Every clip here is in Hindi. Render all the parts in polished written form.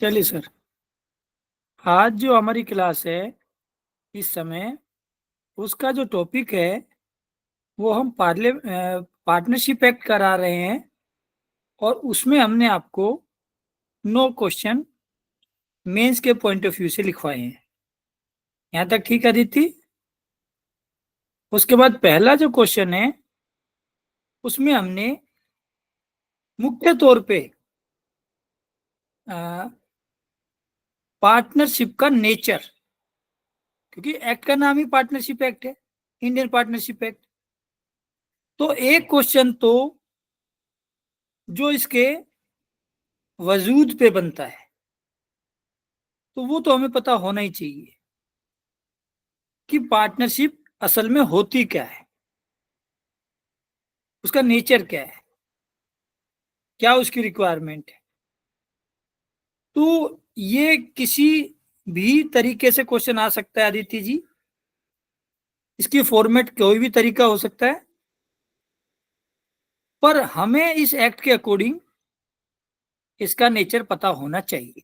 चलिए सर, आज जो हमारी क्लास है इस समय उसका जो टॉपिक है वो हम पार्टनरशिप एक्ट करा रहे हैं और उसमें हमने आपको 9 क्वेश्चन मेंस के पॉइंट ऑफ व्यू से लिखवाए हैं। यहाँ तक ठीक है अदिति? उसके बाद पहला जो क्वेश्चन है उसमें हमने मुख्य तौर पे पार्टनरशिप का नेचर, क्योंकि एक्ट का नाम ही पार्टनरशिप एक्ट है, इंडियन पार्टनरशिप एक्ट। तो एक क्वेश्चन तो जो इसके वजूद पे बनता है तो वो तो हमें पता होना ही चाहिए कि पार्टनरशिप असल में होती क्या है, उसका नेचर क्या है, क्या उसकी रिक्वायरमेंट है। तो ये किसी भी तरीके से क्वेश्चन आ सकता है आदित्य जी, इसकी फॉर्मेट कोई भी तरीका हो सकता है, पर हमें इस एक्ट के अकॉर्डिंग इसका नेचर पता होना चाहिए,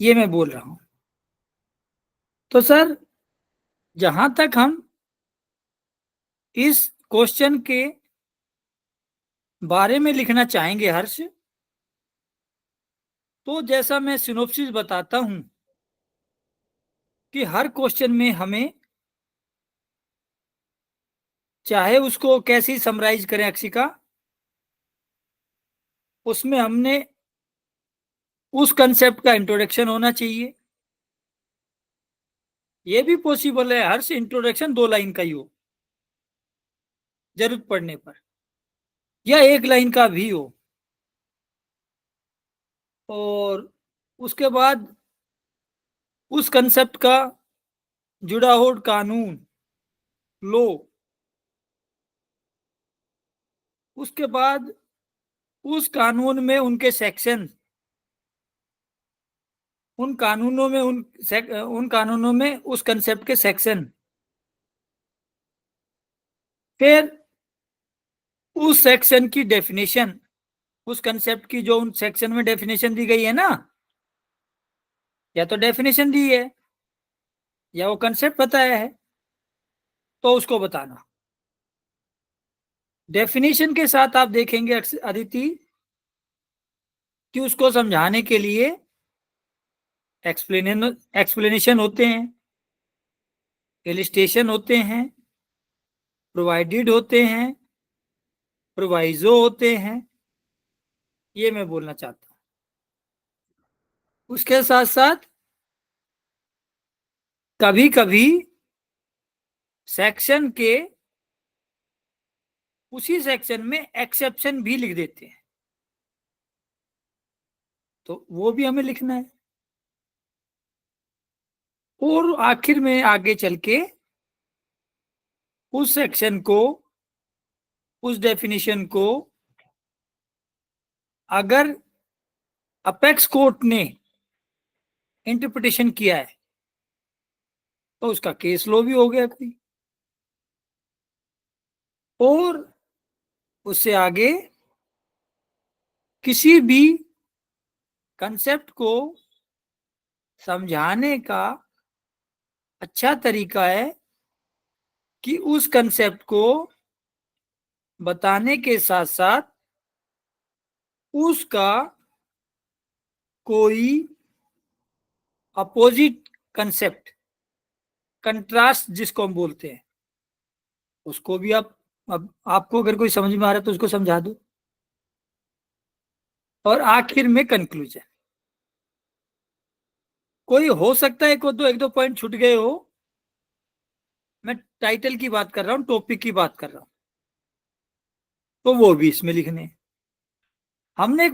ये मैं बोल रहा हूं। तो सर, जहां तक हम इस क्वेश्चन के बारे में लिखना चाहेंगे हर्ष, तो जैसा मैं सिनोप्सिस बताता हूं कि हर क्वेश्चन में हमें, चाहे उसको कैसे समराइज करें अक्षिका, उसमें हमने उस कंसेप्ट का इंट्रोडक्शन होना चाहिए। ये भी पॉसिबल है हर से इंट्रोडक्शन 2 लाइन का ही हो जरूरत पड़ने पर, या 1 लाइन का भी हो। और उसके बाद उस कंसेप्ट का जुड़ा हुआ कानून, लो, उसके बाद उस कानून में उनके सेक्शन, उन कानूनों में उस कंसेप्ट के सेक्शन, फिर उस सेक्शन की डेफिनेशन, उस कंसेप्ट की जो उन सेक्शन में डेफिनेशन दी गई है ना, या तो डेफिनेशन दी है या वो कंसेप्ट बताया है, तो उसको बताना। डेफिनेशन के साथ आप देखेंगे अदिति कि उसको समझाने के लिए एक्सप्लेनेशन होते हैं, इलिस्ट्रेशन होते हैं, प्रोवाइडेड होते हैं, प्रोवाइजो होते हैं, ये मैं बोलना चाहता हूं। उसके साथ साथ कभी कभी सेक्शन के उसी सेक्शन में एक्सेप्शन भी लिख देते हैं, तो वो भी हमें लिखना है। और आखिर में आगे चल के उस सेक्शन को, उस डेफिनेशन को अगर अपेक्स कोर्ट ने इंटरप्रिटेशन किया है तो उसका केस लॉ भी हो गया कोई। और उससे आगे किसी भी कंसेप्ट को समझाने का अच्छा तरीका है कि उस कंसेप्ट को बताने के साथ साथ उसका कोई अपोजिट कंसेप्ट, कंट्रास्ट जिसको हम बोलते हैं, उसको भी आप, अब आपको अगर कोई समझ में आ रहा है तो उसको समझा दो। और आखिर में कंक्लूजन, कोई हो सकता है एक दो पॉइंट छूट गए हो, मैं टाइटल की बात कर रहा हूं, टॉपिक की बात कर रहा हूं, तो वो भी इसमें लिखने हैं। हमने एक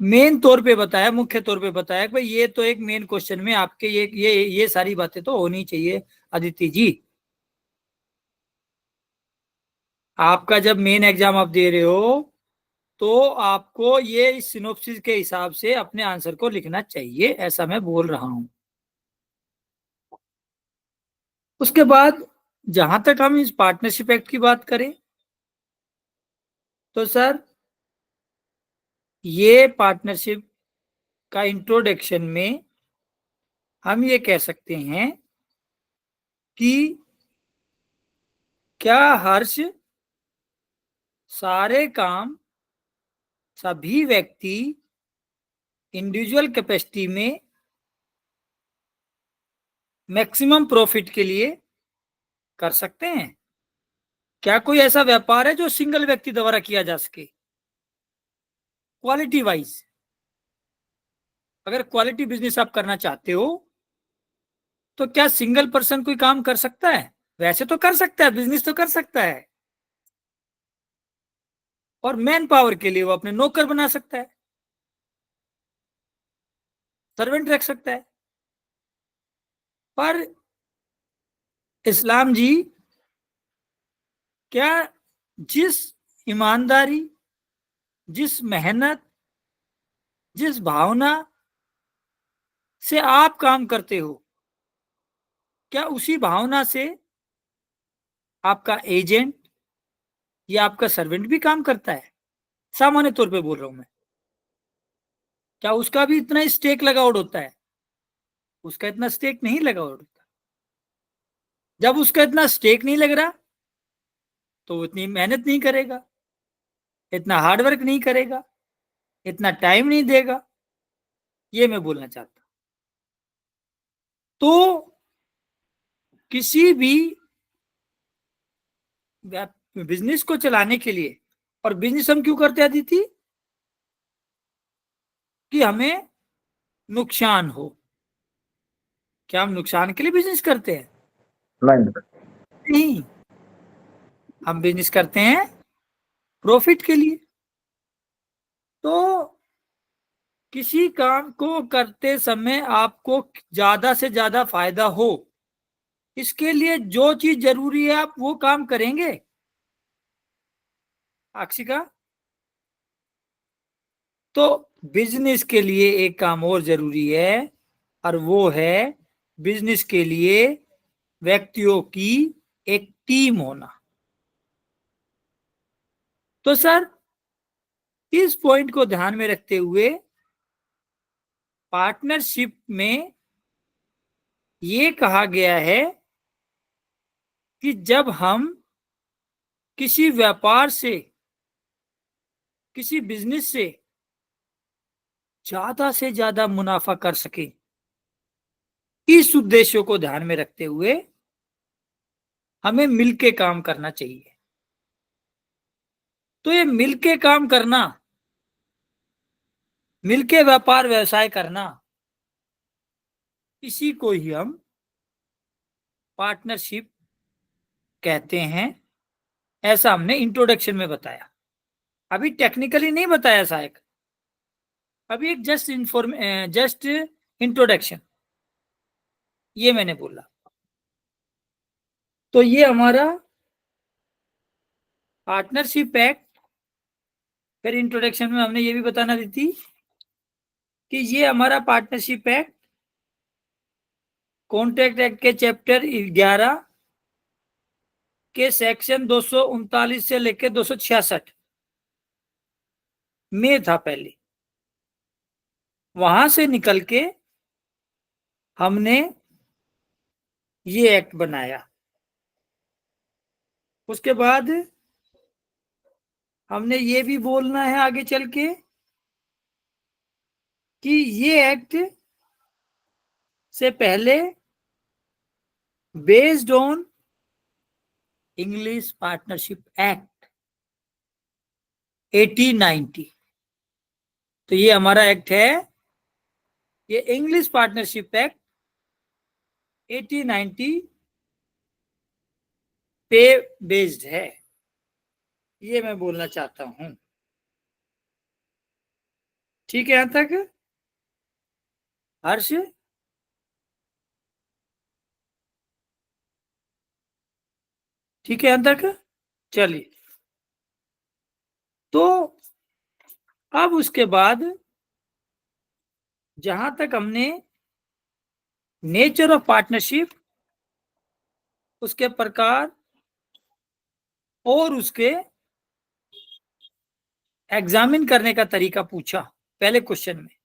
मेन तौर पे बताया, मुख्य तौर पे बताया कि भाई ये तो एक मेन क्वेश्चन में आपके ये सारी बातें तो होनी चाहिए अदिति जी। आपका जब मेन एग्जाम आप दे रहे हो तो आपको ये सिनोप्सिस के हिसाब से अपने आंसर को लिखना चाहिए, ऐसा मैं बोल रहा हूं। उसके बाद जहां तक हम इस पार्टनरशिप एक्ट की बात करें तो सर, ये पार्टनरशिप का इंट्रोडक्शन में हम ये कह सकते हैं कि क्या हर्ष सारे काम सभी व्यक्ति इंडिविजुअल कैपेसिटी में मैक्सिमम प्रॉफिट के लिए कर सकते हैं? क्या कोई ऐसा व्यापार है जो सिंगल व्यक्ति द्वारा किया जा सके क्वालिटी वाइज? अगर क्वालिटी बिजनेस आप करना चाहते हो तो क्या सिंगल पर्सन कोई काम कर सकता है? वैसे तो कर सकता है, बिजनेस तो कर सकता है, और मैन पावर के लिए वो अपने नौकर बना सकता है, सर्वेंट रख सकता है। पर इस्लाम जी क्या जिस ईमानदारी, जिस मेहनत, जिस भावना से आप काम करते हो, क्या उसी भावना से आपका एजेंट या आपका सर्वेंट भी काम करता है? सामान्य तौर पे बोल रहा हूं मैं। क्या उसका भी इतना स्टेक लगा आउट होता है? उसका इतना स्टेक नहीं लगा आउट होता। जब उसका इतना स्टेक नहीं लग रहा तो वो इतनी मेहनत नहीं करेगा, इतना हार्डवर्क नहीं करेगा, इतना टाइम नहीं देगा। ये मैं बोलना चाहता हूं। तो किसी भी बिजनेस को चलाने के लिए, और बिजनेस हम क्यों करते अदिति? कि हमें नुकसान हो। क्या हम नुकसान के लिए बिजनेस करते हैं? नहीं, हम बिजनेस करते हैं प्रॉफिट के लिए। तो किसी काम को करते समय आपको ज्यादा से ज्यादा फायदा हो, इसके लिए जो चीज जरूरी है आप वो काम करेंगे। अक्षिका, तो बिजनेस के लिए एक काम और जरूरी है, और वो है बिजनेस के लिए व्यक्तियों की एक टीम होना। तो सर, इस पॉइंट को ध्यान में रखते हुए पार्टनरशिप में ये कहा गया है कि जब हम किसी व्यापार से, किसी बिजनेस से ज्यादा से ज्यादा मुनाफा कर सके, इस उद्देश्य को ध्यान में रखते हुए हमें मिलके काम करना चाहिए। तो ये मिलके काम करना, मिलके व्यापार व्यवसाय करना, इसी को ही हम पार्टनरशिप कहते हैं। ऐसा हमने इंट्रोडक्शन में बताया, अभी टेक्निकली नहीं बताया साहब, अभी एक जस्ट इंट्रोडक्शन ये मैंने बोला। तो ये हमारा पार्टनरशिप एक्ट, फिर इंट्रोडक्शन में हमने ये भी बताना दी थी कि ये हमारा पार्टनरशिप एक्ट कॉन्ट्रैक्ट एक्ट के चैप्टर 11 के सेक्शन 239 से लेकर 266 में था पहले। वहां से निकल के हमने ये एक्ट बनाया। उसके बाद हमने ये भी बोलना है आगे चल के कि ये एक्ट से पहले based on English partnership act 1890, तो ये हमारा एक्ट है, ये इंग्लिश पार्टनरशिप एक्ट 1890 पे बेस्ड है। ये मैं बोलना चाहता हूं। ठीक है यहां तक हर्ष? ठीक है यहां तक? चलिए, तो अब उसके बाद जहां तक हमने नेचर ऑफ पार्टनरशिप, उसके प्रकार और उसके एग्जामिन करने का तरीका पूछा पहले क्वेश्चन में,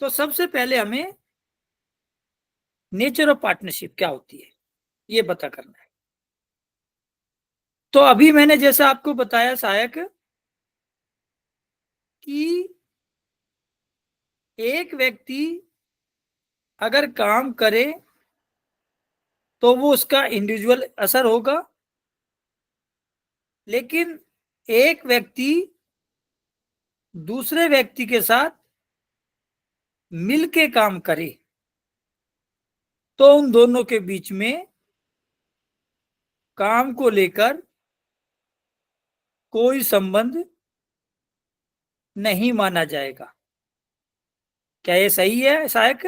तो सबसे पहले हमें नेचर ऑफ पार्टनरशिप क्या होती है ये पता करना है। तो अभी मैंने जैसा आपको बताया सहायक कि एक व्यक्ति अगर काम करे तो वो उसका इंडिविजुअल असर होगा, लेकिन एक व्यक्ति दूसरे व्यक्ति के साथ मिलके काम करे तो उन दोनों के बीच में काम को लेकर कोई संबंध नहीं माना जाएगा। क्या ये सही है सहायक?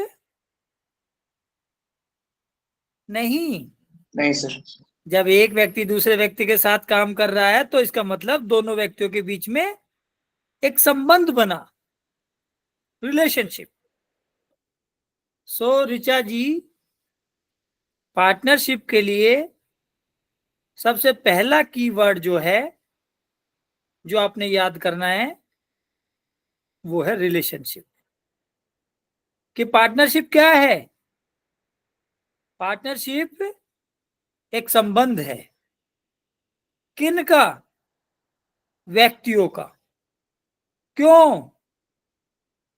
नहीं। नहीं सर। जब एक व्यक्ति दूसरे व्यक्ति के साथ काम कर रहा है तो इसका मतलब दोनों व्यक्तियों के बीच में एक संबंध बना, रिलेशनशिप। सो ऋचा जी, पार्टनरशिप के लिए सबसे पहला कीवर्ड जो है, जो आपने याद करना है, वो है रिलेशनशिप। कि पार्टनरशिप क्या है? पार्टनरशिप एक संबंध है। किन का? व्यक्तियों का। क्यों?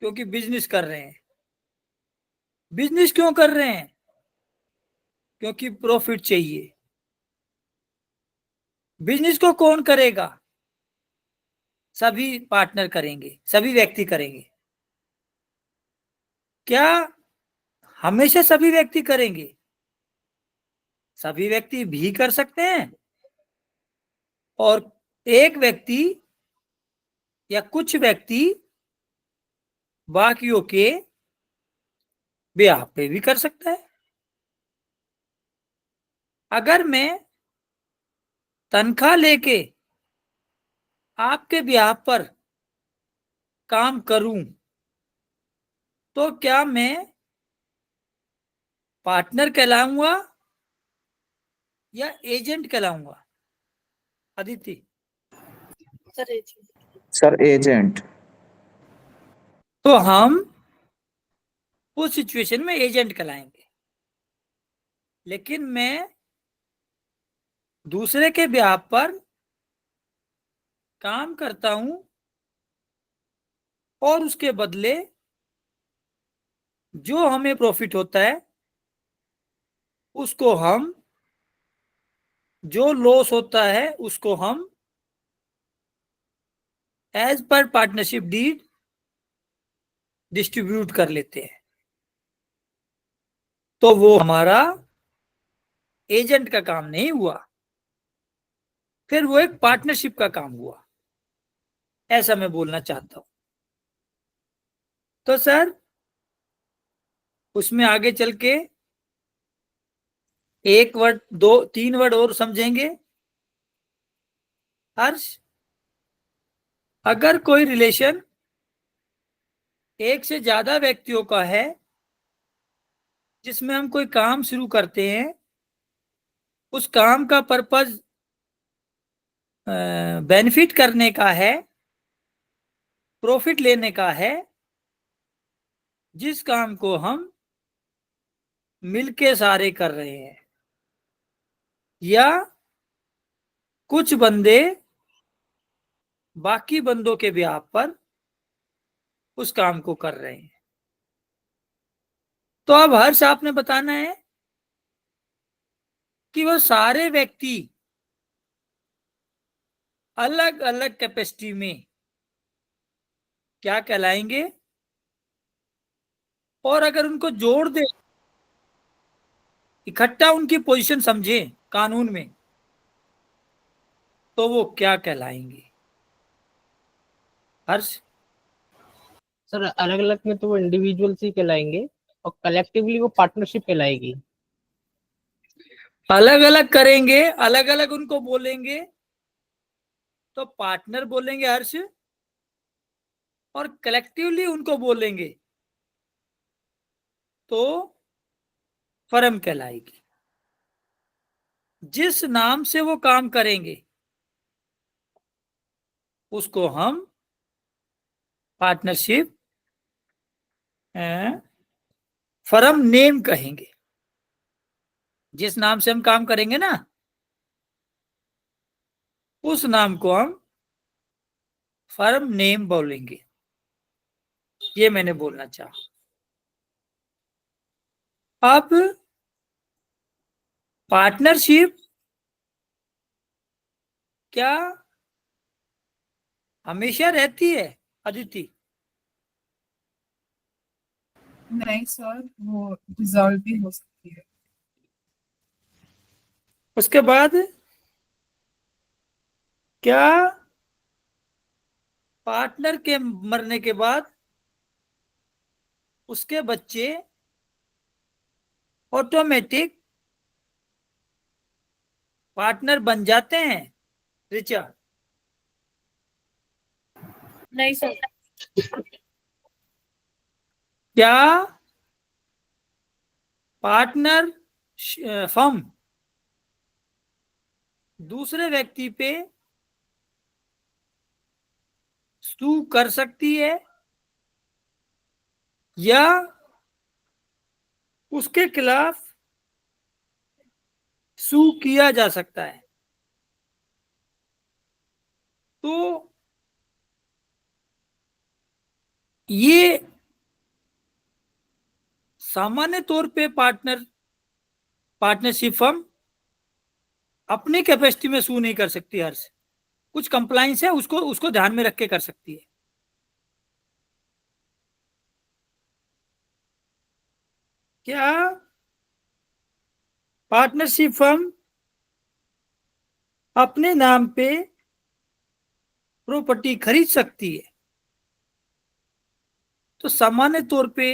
क्योंकि बिजनेस कर रहे हैं। बिजनेस क्यों कर रहे हैं? क्योंकि प्रॉफिट चाहिए। बिजनेस को कौन करेगा? सभी पार्टनर करेंगे, सभी व्यक्ति करेंगे। क्या हमेशा सभी व्यक्ति करेंगे? सभी व्यक्ति भी कर सकते हैं और एक व्यक्ति या कुछ व्यक्ति बाकियों के ब्याह पे भी कर सकता है। अगर मैं तनख्वाह लेके आपके ब्याह पर काम करूं तो क्या मैं पार्टनर कहलाऊंगा या एजेंट कहलाऊंगा? अदिति? Sir agent. तो हम उस सिचुएशन में एजेंट कहलाएंगे। लेकिन मैं दूसरे के ब्याह पर काम करता हूं और उसके बदले जो हमें प्रॉफिट होता है उसको हम, जो लॉस होता है उसको हम as per partnership deed distribute कर लेते हैं। तो वो हमारा एजेंट का काम नहीं हुआ, फिर वो एक पार्टनरशिप का काम हुआ। ऐसा मैं बोलना चाहता हूं। तो सर उसमें आगे चल के एक वर्ड, दो तीन वर्ड और समझेंगे। हर्ष, अगर कोई रिलेशन एक से ज्यादा व्यक्तियों का है जिसमें हम कोई काम शुरू करते हैं, उस काम का पर्पज बेनिफिट करने का है, प्रॉफिट लेने का है, जिस काम को हम मिलके सारे कर रहे हैं, या कुछ बंदे बाकी बंदों के ब्याह पर उस काम को कर रहे हैं। तो अब हर्ष आपने बताना है कि वो सारे व्यक्ति अलग अलग कैपेसिटी में क्या कहलाएंगे, और अगर उनको जोड़ दे, इकट्ठा उनकी पोजीशन समझे कानून में, तो वो क्या कहलाएंगे? हर्ष? सर अलग अलग में तो वो इंडिविजुअल्स ही कहलाएंगे और कलेक्टिवली वो पार्टनरशिप कहलाएगी। अलग अलग करेंगे, अलग अलग उनको बोलेंगे तो पार्टनर बोलेंगे हर्ष, और कलेक्टिवली उनको बोलेंगे तो फर्म कहलाएगी। जिस नाम से वो काम करेंगे उसको हम पार्टनरशिप फर्म नेम कहेंगे। जिस नाम से हम काम करेंगे ना, उस नाम को हम फर्म नेम बोलेंगे। ये मैंने बोलना चाहा। अब पार्टनरशिप क्या हमेशा रहती है अदिति? नहीं सर, वो डिसॉल्व भी हो सकती है। उसके बाद क्या पार्टनर के मरने के बाद उसके बच्चे ऑटोमेटिक पार्टनर बन जाते हैं रिचा? नहीं सर। क्या पार्टनर फर्म दूसरे व्यक्ति पे सू कर सकती है या उसके खिलाफ सू किया जा सकता है? तो ये सामान्य तौर पे पार्टनरशिप फर्म अपनी कैपेसिटी में सू नहीं कर सकती। हर से कुछ कंप्लाइंस है, उसको उसको ध्यान में रख के कर सकती है। क्या पार्टनरशिप फर्म अपने नाम पे प्रॉपर्टी खरीद सकती है? तो सामान्य तौर पे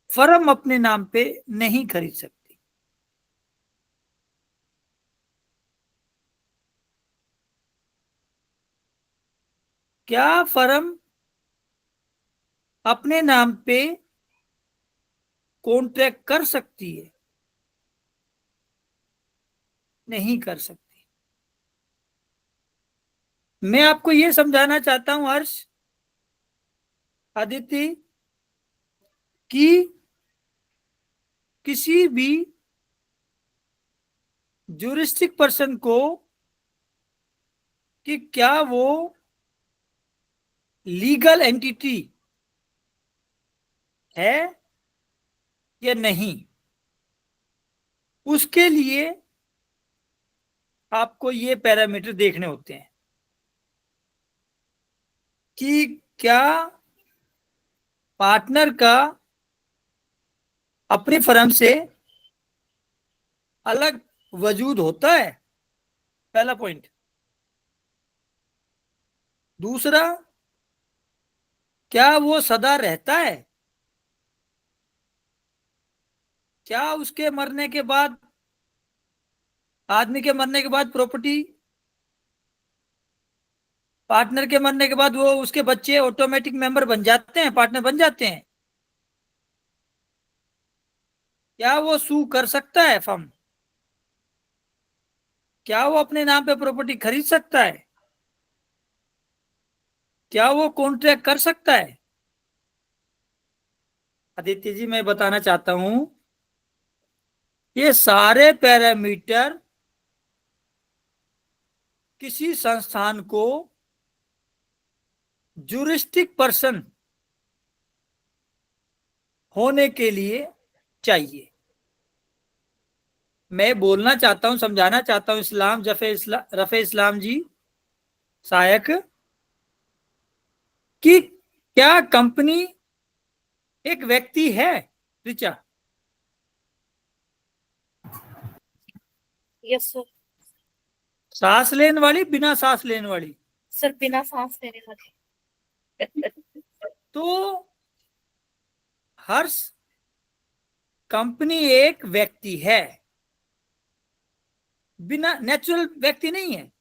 फर्म अपने नाम पे नहीं खरीद सकती। क्या फर्म अपने नाम पे कॉन्ट्रैक्ट कर सकती है? नहीं कर सकती। मैं आपको यह समझाना चाहता हूं हर्ष, आदित्य, कि किसी भी ज्यूरिस्टिक पर्सन को कि क्या वो लीगल एंटिटी है या नहीं, उसके लिए आपको ये पैरामीटर देखने होते हैं कि क्या पार्टनर का अपनी फर्म से अलग वजूद होता है, पहला पॉइंट। दूसरा, क्या वो सदा रहता है? क्या उसके मरने के बाद, आदमी के मरने के बाद प्रॉपर्टी, पार्टनर के मरने के बाद वो उसके बच्चे ऑटोमेटिक मेंबर बन जाते हैं, पार्टनर बन जाते हैं? क्या वो सू कर सकता है फर्म? क्या वो अपने नाम पे प्रॉपर्टी खरीद सकता है? क्या वो कॉन्ट्रैक्ट कर सकता है? आदित्य जी, मैं बताना चाहता हूं, ये सारे पैरामीटर किसी संस्थान को ज्यूरिस्टिक पर्सन होने के लिए चाहिए। मैं बोलना चाहता हूं, समझाना चाहता हूं इस्लाम रफे इस्लाम जी सायक, कि क्या कंपनी एक व्यक्ति है रिचा? Yes sir. सांस लेने वाली, बिना सांस लेने वाली? सर बिना सांस लेने वाली। तो हर कंपनी एक व्यक्ति है, बिना, नेचुरल व्यक्ति नहीं है,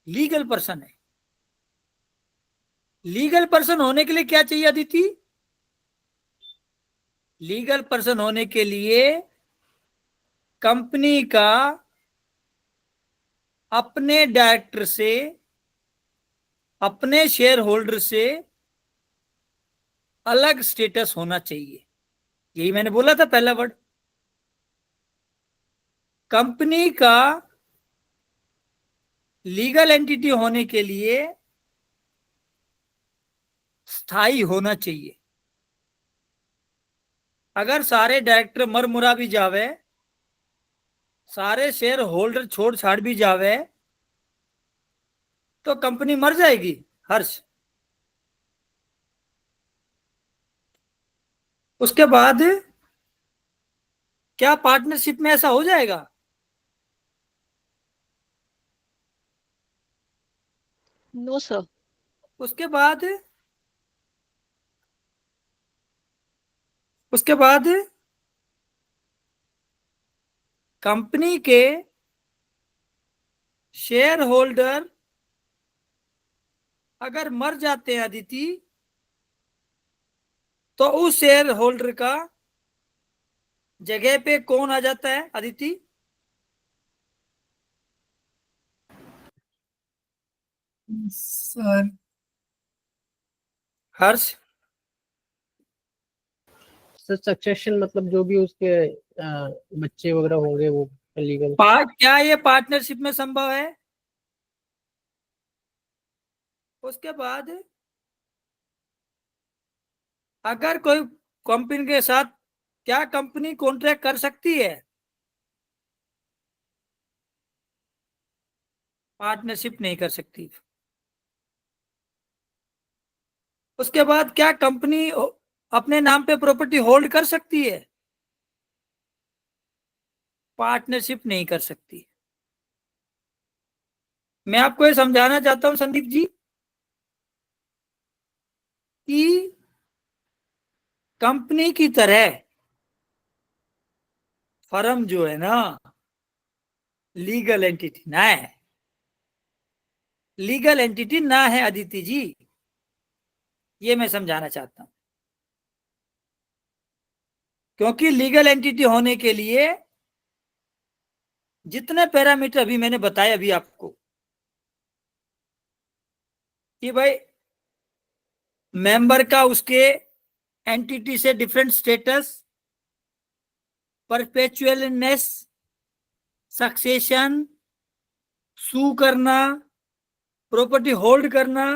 लीगल पर्सन है। लीगल पर्सन होने के लिए क्या चाहिए अदिति? लीगल पर्सन होने के लिए कंपनी का अपने डायरेक्टर से, अपने शेयर होल्डर से अलग स्टेटस होना चाहिए। यही मैंने बोला था पहला वर्ड। कंपनी का लीगल एंटिटी होने के लिए स्थायी होना चाहिए। अगर सारे डायरेक्टर मर मुरा भी जावे, सारे शेयर होल्डर छोड़ छाड़ भी जावे, तो कंपनी मर जाएगी हर्ष। उसके बाद क्या पार्टनरशिप में ऐसा हो जाएगा? No sir. उसके बाद कंपनी के शेयर होल्डर अगर मर जाते हैं अदिति, तो उस शेयर होल्डर का जगह पे कौन आ जाता है अदिति? सर हर्ष। सर सक्सेशन मतलब जो भी उसके बच्चे वगैरह होंगे वो लीगल। क्या ये पार्टनरशिप में संभव है? उसके बाद अगर कोई कंपनी के साथ, क्या कंपनी कॉन्ट्रैक्ट कर सकती है? पार्टनरशिप नहीं कर सकती। उसके बाद क्या कंपनी अपने नाम पे प्रॉपर्टी होल्ड कर सकती है? पार्टनरशिप नहीं कर सकती। मैं आपको ये समझाना चाहता हूं संदीप जी कि कंपनी की तरह फर्म जो है ना, लीगल एंटिटी ना है। लीगल एंटिटी ना है अदिति जी, ये मैं समझाना चाहता हूं। क्योंकि लीगल एंटिटी होने के लिए जितने पैरामीटर अभी मैंने बताए अभी आपको, कि भाई मेंबर का उसके एंटिटी से डिफरेंट स्टेटस, परपेचुअलनेस, सक्सेशन, सू करना, प्रॉपर्टी होल्ड करना,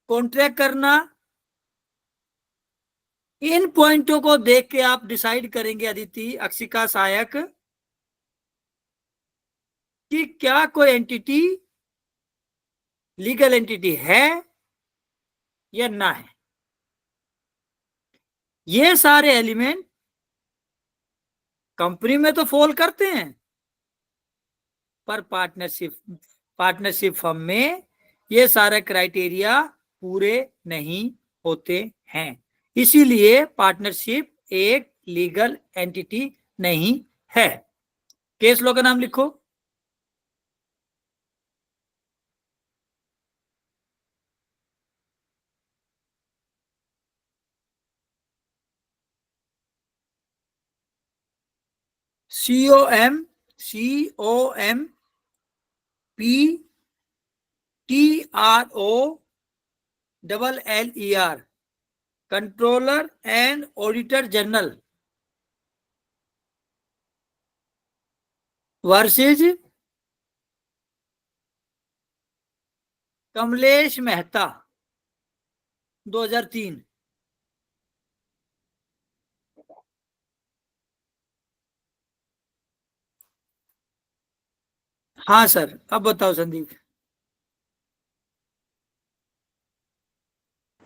कॉन्ट्रैक्ट करना, इन पॉइंटों को देख के आप डिसाइड करेंगे अदिति, अक्षिका, सहायक, कि क्या कोई एंटिटी लीगल एंटिटी है या ना है। ये सारे एलिमेंट कंपनी में तो फॉल करते हैं, पर पार्टनरशिप फर्म में ये सारे क्राइटेरिया पूरे नहीं होते हैं। इसीलिए पार्टनरशिप एक लीगल एंटिटी नहीं है। केस लॉ का नाम लिखो। COMPTROLLER, controller and auditor general versus Kamlesh Mehta 2003। हाँ सर, अब बताओ संदीप।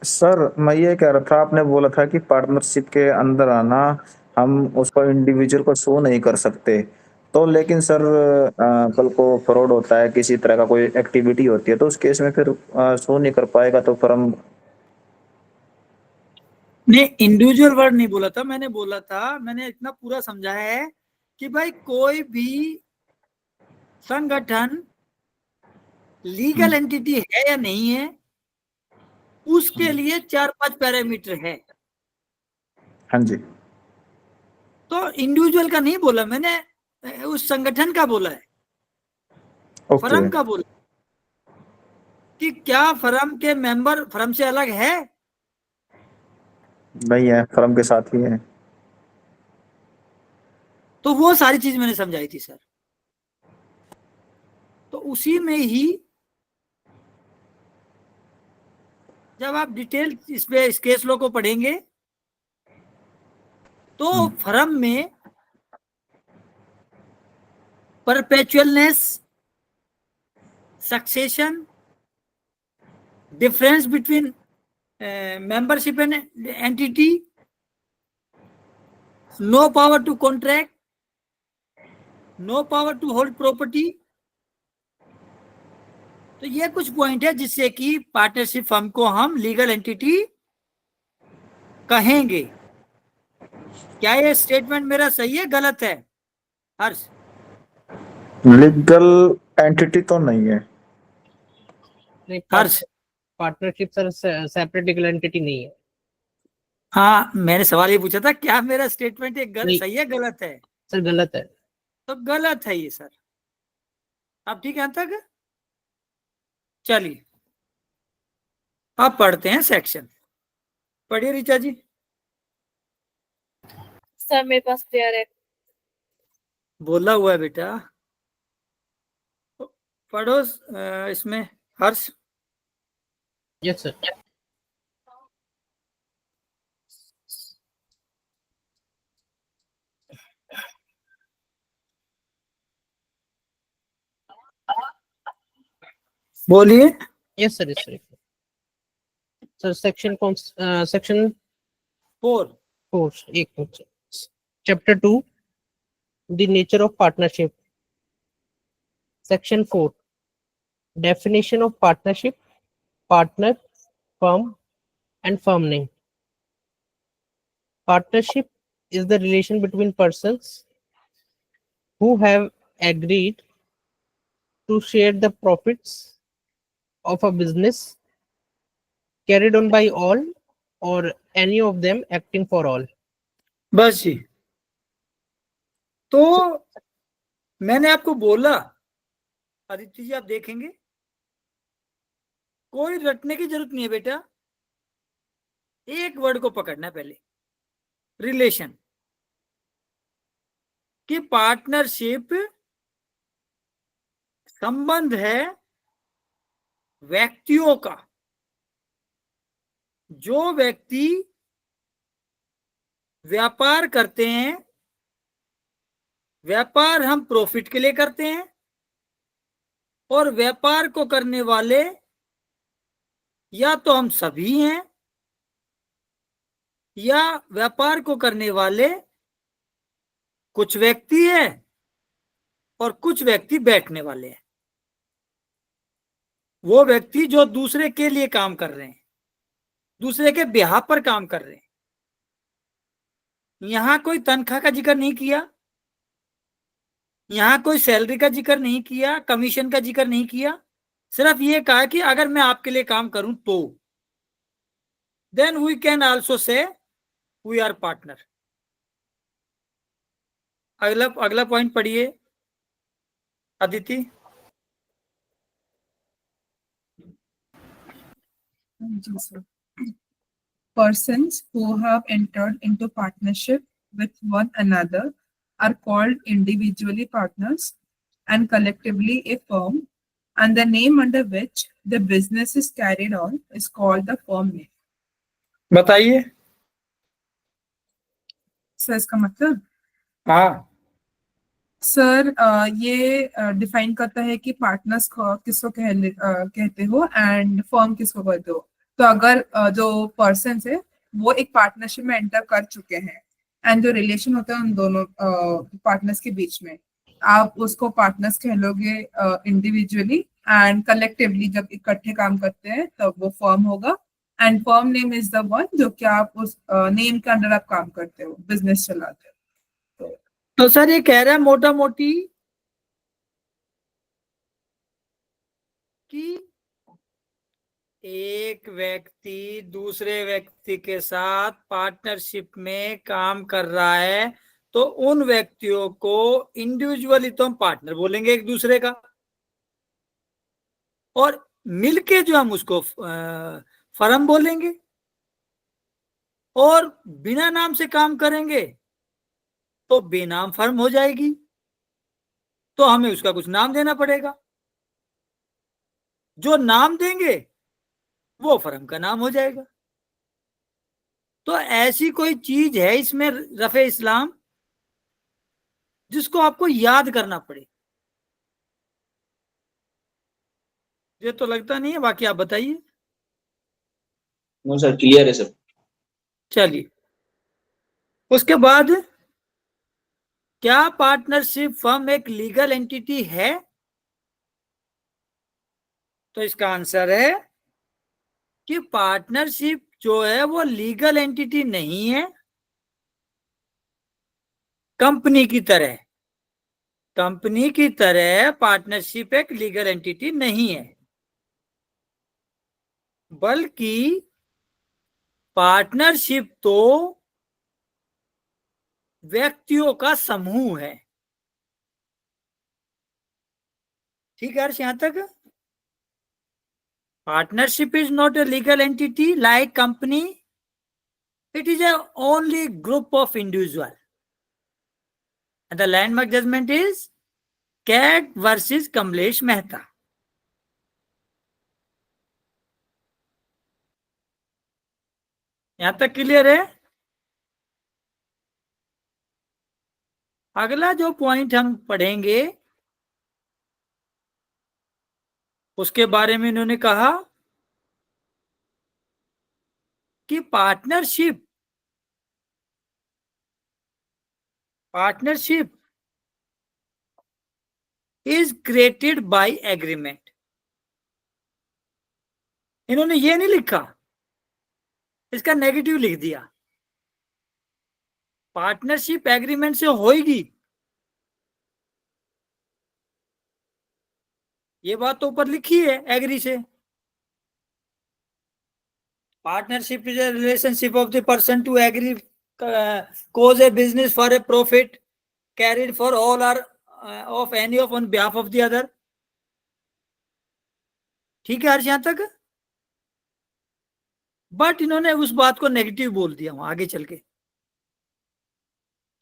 सर मैं ये कह रहा था, आपने बोला था कि पार्टनरशिप के अंदर आना हम उसको इंडिविजुअल को शो नहीं कर सकते, तो लेकिन सर कल को फ्रॉड होता है, किसी तरह का कोई एक्टिविटी होती है, तो उस केस में फिर शो नहीं कर पाएगा तो फिर हम। नहीं, इंडिविजुअल वर्ड नहीं बोला था मैंने। बोला था, मैंने इतना पूरा समझाया है कि भाई कोई भी संगठन लीगल एंटिटी है या नहीं है, उसके लिए 4-5 पैरामीटर है। हाँ जी। तो इंडिविजुअल का नहीं बोला मैंने, उस संगठन का बोला है, ओके। फर्म का बोला कि क्या फर्म के मेंबर फर्म से अलग है। नहीं है, फर्म के साथ ही है। तो वो सारी चीज मैंने समझाई थी सर। तो उसी में ही जब आप डिटेल इस पे इस केस लॉ को पढ़ेंगे तो फर्म में perpetualness, succession, difference between membership and entity, no power to contract, no power to hold property। तो ये कुछ पॉइंट है जिससे कि पार्टनरशिप फर्म को हम लीगल एंटिटी कहेंगे। क्या ये स्टेटमेंट मेरा सही है गलत है हर्ष? लीगल एंटिटी तो नहीं है। नहीं, Harsh partnership sir separate legal entity नहीं है। हाँ, मैंने सवाल ये पूछा था क्या मेरा स्टेटमेंट नहीं। सही है गलत है? सर गलत है। तो गलत है ये सर। अब ठीक है यहाँ तक? चलिए अब पढ़ते हैं सेक्शन। पढ़िए ऋचा जी। सर मेरे पास तैयार है। बोला हुआ है बेटा, पढ़ो इसमें हर्ष। Yes sir. बोलिए। Yes sir, yes sir. Sir section कौन? सेक्शन 4। 4, एक minute. Chapter 2, the nature of partnership. Section 4, definition of partnership, partner, firm and firm name. Partnership is the relation between persons who have agreed to share the profits of a business carried on by all or any of them acting for all. बस जी। तो मैंने आपको बोला आदित्य जी, आप देखेंगे कोई रटने की जरूरत नहीं है बेटा, एक वर्ड को पकड़ना है पहले, रिलेशन। कि पार्टनरशिप संबंध है व्यक्तियों का। जो व्यक्ति व्यापार करते हैं, व्यापार हम प्रॉफिट के लिए करते हैं, और व्यापार को करने वाले या तो हम सभी हैं या व्यापार को करने वाले कुछ व्यक्ति हैं और कुछ व्यक्ति बैठने वाले हैं। वो व्यक्ति जो दूसरे के लिए काम कर रहे हैं, दूसरे के बिहाफ पर काम कर रहे हैं। यहां कोई तनख्वाह का जिक्र नहीं किया, यहां कोई सैलरी का जिक्र नहीं किया, कमीशन का जिक्र नहीं किया। सिर्फ ये कहा कि अगर मैं आपके लिए काम करूं तो then we can also say we are partner. अगला पॉइंट पढ़िए Aditi. Yes, sir. Persons who have entered into partnership with one another are called individually partners and collectively a firm, and the name under which the business is carried on is called the firm name. बताइए। सर इसका मतलब हाँ, सर ये डिफाइन करता है कि पार्टनर्स किसको कहते हो एंड फर्म किसको कहते हो। तो अगर जो पर्सन है वो एक पार्टनरशिप में एंटर कर चुके हैं एंड जो रिलेशन होता है उन दोनों पार्टनर्स के बीच में, आप उसको पार्टनर्स कह लोगे इंडिविजुअली, एंड कलेक्टिवली जब इकट्ठे काम करते हैं तब वो फर्म होगा। And firm name is the one जो कि आप उस नेम के अंडर आप काम करते हो, बिजनेस चलाते हो। तो सर ये कह रहा है मोटा मोटी कि एक व्यक्ति दूसरे व्यक्ति के साथ पार्टनरशिप में काम कर रहा है तो उन व्यक्तियों को इंडिविजुअली तो हम पार्टनर बोलेंगे एक दूसरे का, और मिलके जो हम उसको फर्म बोलेंगे। और बिना नाम से काम करेंगे तो बेनाम फर्म हो जाएगी, तो हमें उसका कुछ नाम देना पड़ेगा। जो नाम देंगे वो फर्म का नाम हो जाएगा। तो ऐसी कोई चीज है इसमें रफे इस्लाम जिसको आपको याद करना पड़े? ये तो लगता नहीं है, बाकी आप बताइए। नो सर, क्लियर है सर। चलिए, उसके बाद क्या पार्टनरशिप फर्म एक लीगल एंटिटी है? तो इसका आंसर है कि पार्टनरशिप जो है वो लीगल एंटिटी नहीं है। कंपनी की तरह, कंपनी की तरह पार्टनरशिप एक लीगल एंटिटी नहीं है, बल्कि पार्टनरशिप तो व्यक्तियों का समूह है। ठीक है अर्श, यहां तक? Partnership is not a legal entity like company, it is a only group of individual, and the landmark judgment is Cat versus Kamlesh Mehta. यहां तक क्लियर है? अगला जो पॉइंट हम पढ़ेंगे उसके बारे में इन्होंने कहा कि partnership is created by agreement. इन्होंने ये नहीं लिखा, इसका नेगेटिव लिख दिया। पार्टनरशिप एग्रीमेंट से होगी, ये बात तो ऊपर लिखी है एग्री से। Partnership is a relationship of the person to agree cause a business for a profit carried for all or of any of on behalf of the other। ठीक है हर्ष यहां तक? बट इन्होंने उस बात को नेगेटिव बोल दिया वहां आगे चल के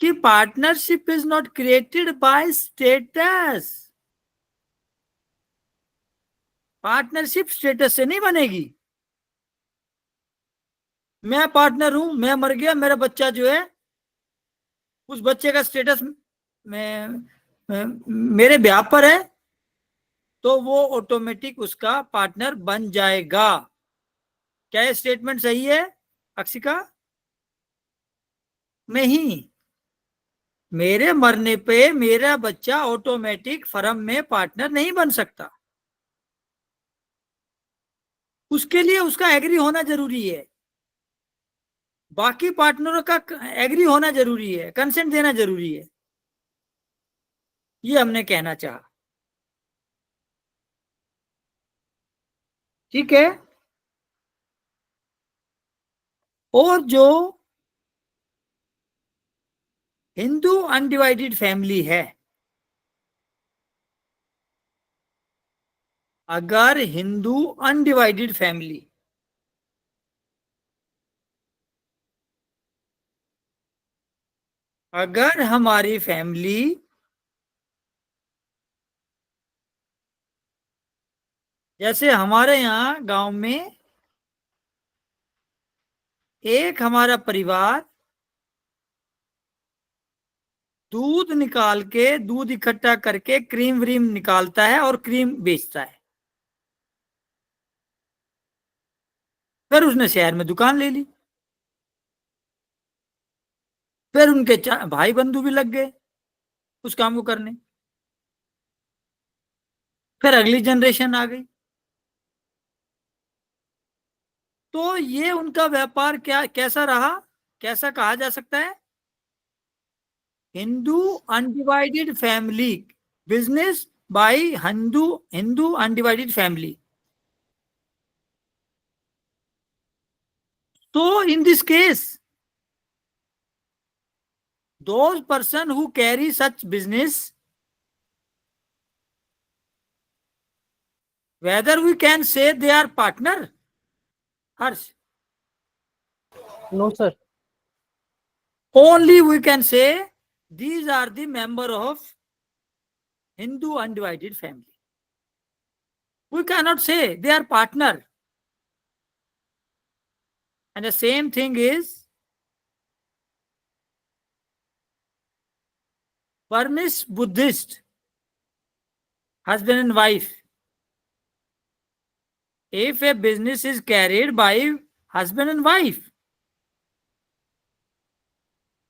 कि partnership is not created by status. Partnership status से नहीं बनेगी। मैं पार्टनर हूं, मैं मर गया, मेरा बच्चा जो है उस बच्चे का स्टेटस मेरे ब्याह पर है, तो वो ऑटोमेटिक उसका पार्टनर बन जाएगा। क्या ये स्टेटमेंट सही है अक्षिका? नहीं, मेरे मरने पे मेरा बच्चा ऑटोमेटिक फर्म में पार्टनर नहीं बन सकता। उसके लिए उसका एग्री होना जरूरी है, बाकी पार्टनरों का एग्री होना जरूरी है, कंसेंट देना जरूरी है। ये हमने कहना चाहा। ठीक है। और जो हिंदू अनडिवाइडेड फैमिली है, अगर हिंदू अनडिवाइडेड फैमिली अगर हमारी फैमिली जैसे हमारे यहाँ गांव में एक हमारा परिवार दूध निकाल के, दूध इकट्ठा करके क्रीम व्रीम निकालता है और क्रीम बेचता है, फिर उसने शहर में दुकान ले ली, फिर उनके भाई बंधु भी लग गए उस काम को करने, फिर अगली जनरेशन आ गई। तो ये उनका व्यापार क्या कैसा रहा, कैसा कहा जा सकता है? Hindu undivided family, business by Hindu undivided family. तो in this case, those person who carry such business, whether we can say they are partner? Harsh? No, sir. Only we can say these are the member of Hindu undivided family. We cannot say they are partner. And the same thing is Burmese Buddhist, husband and wife. If a business is carried by husband and wife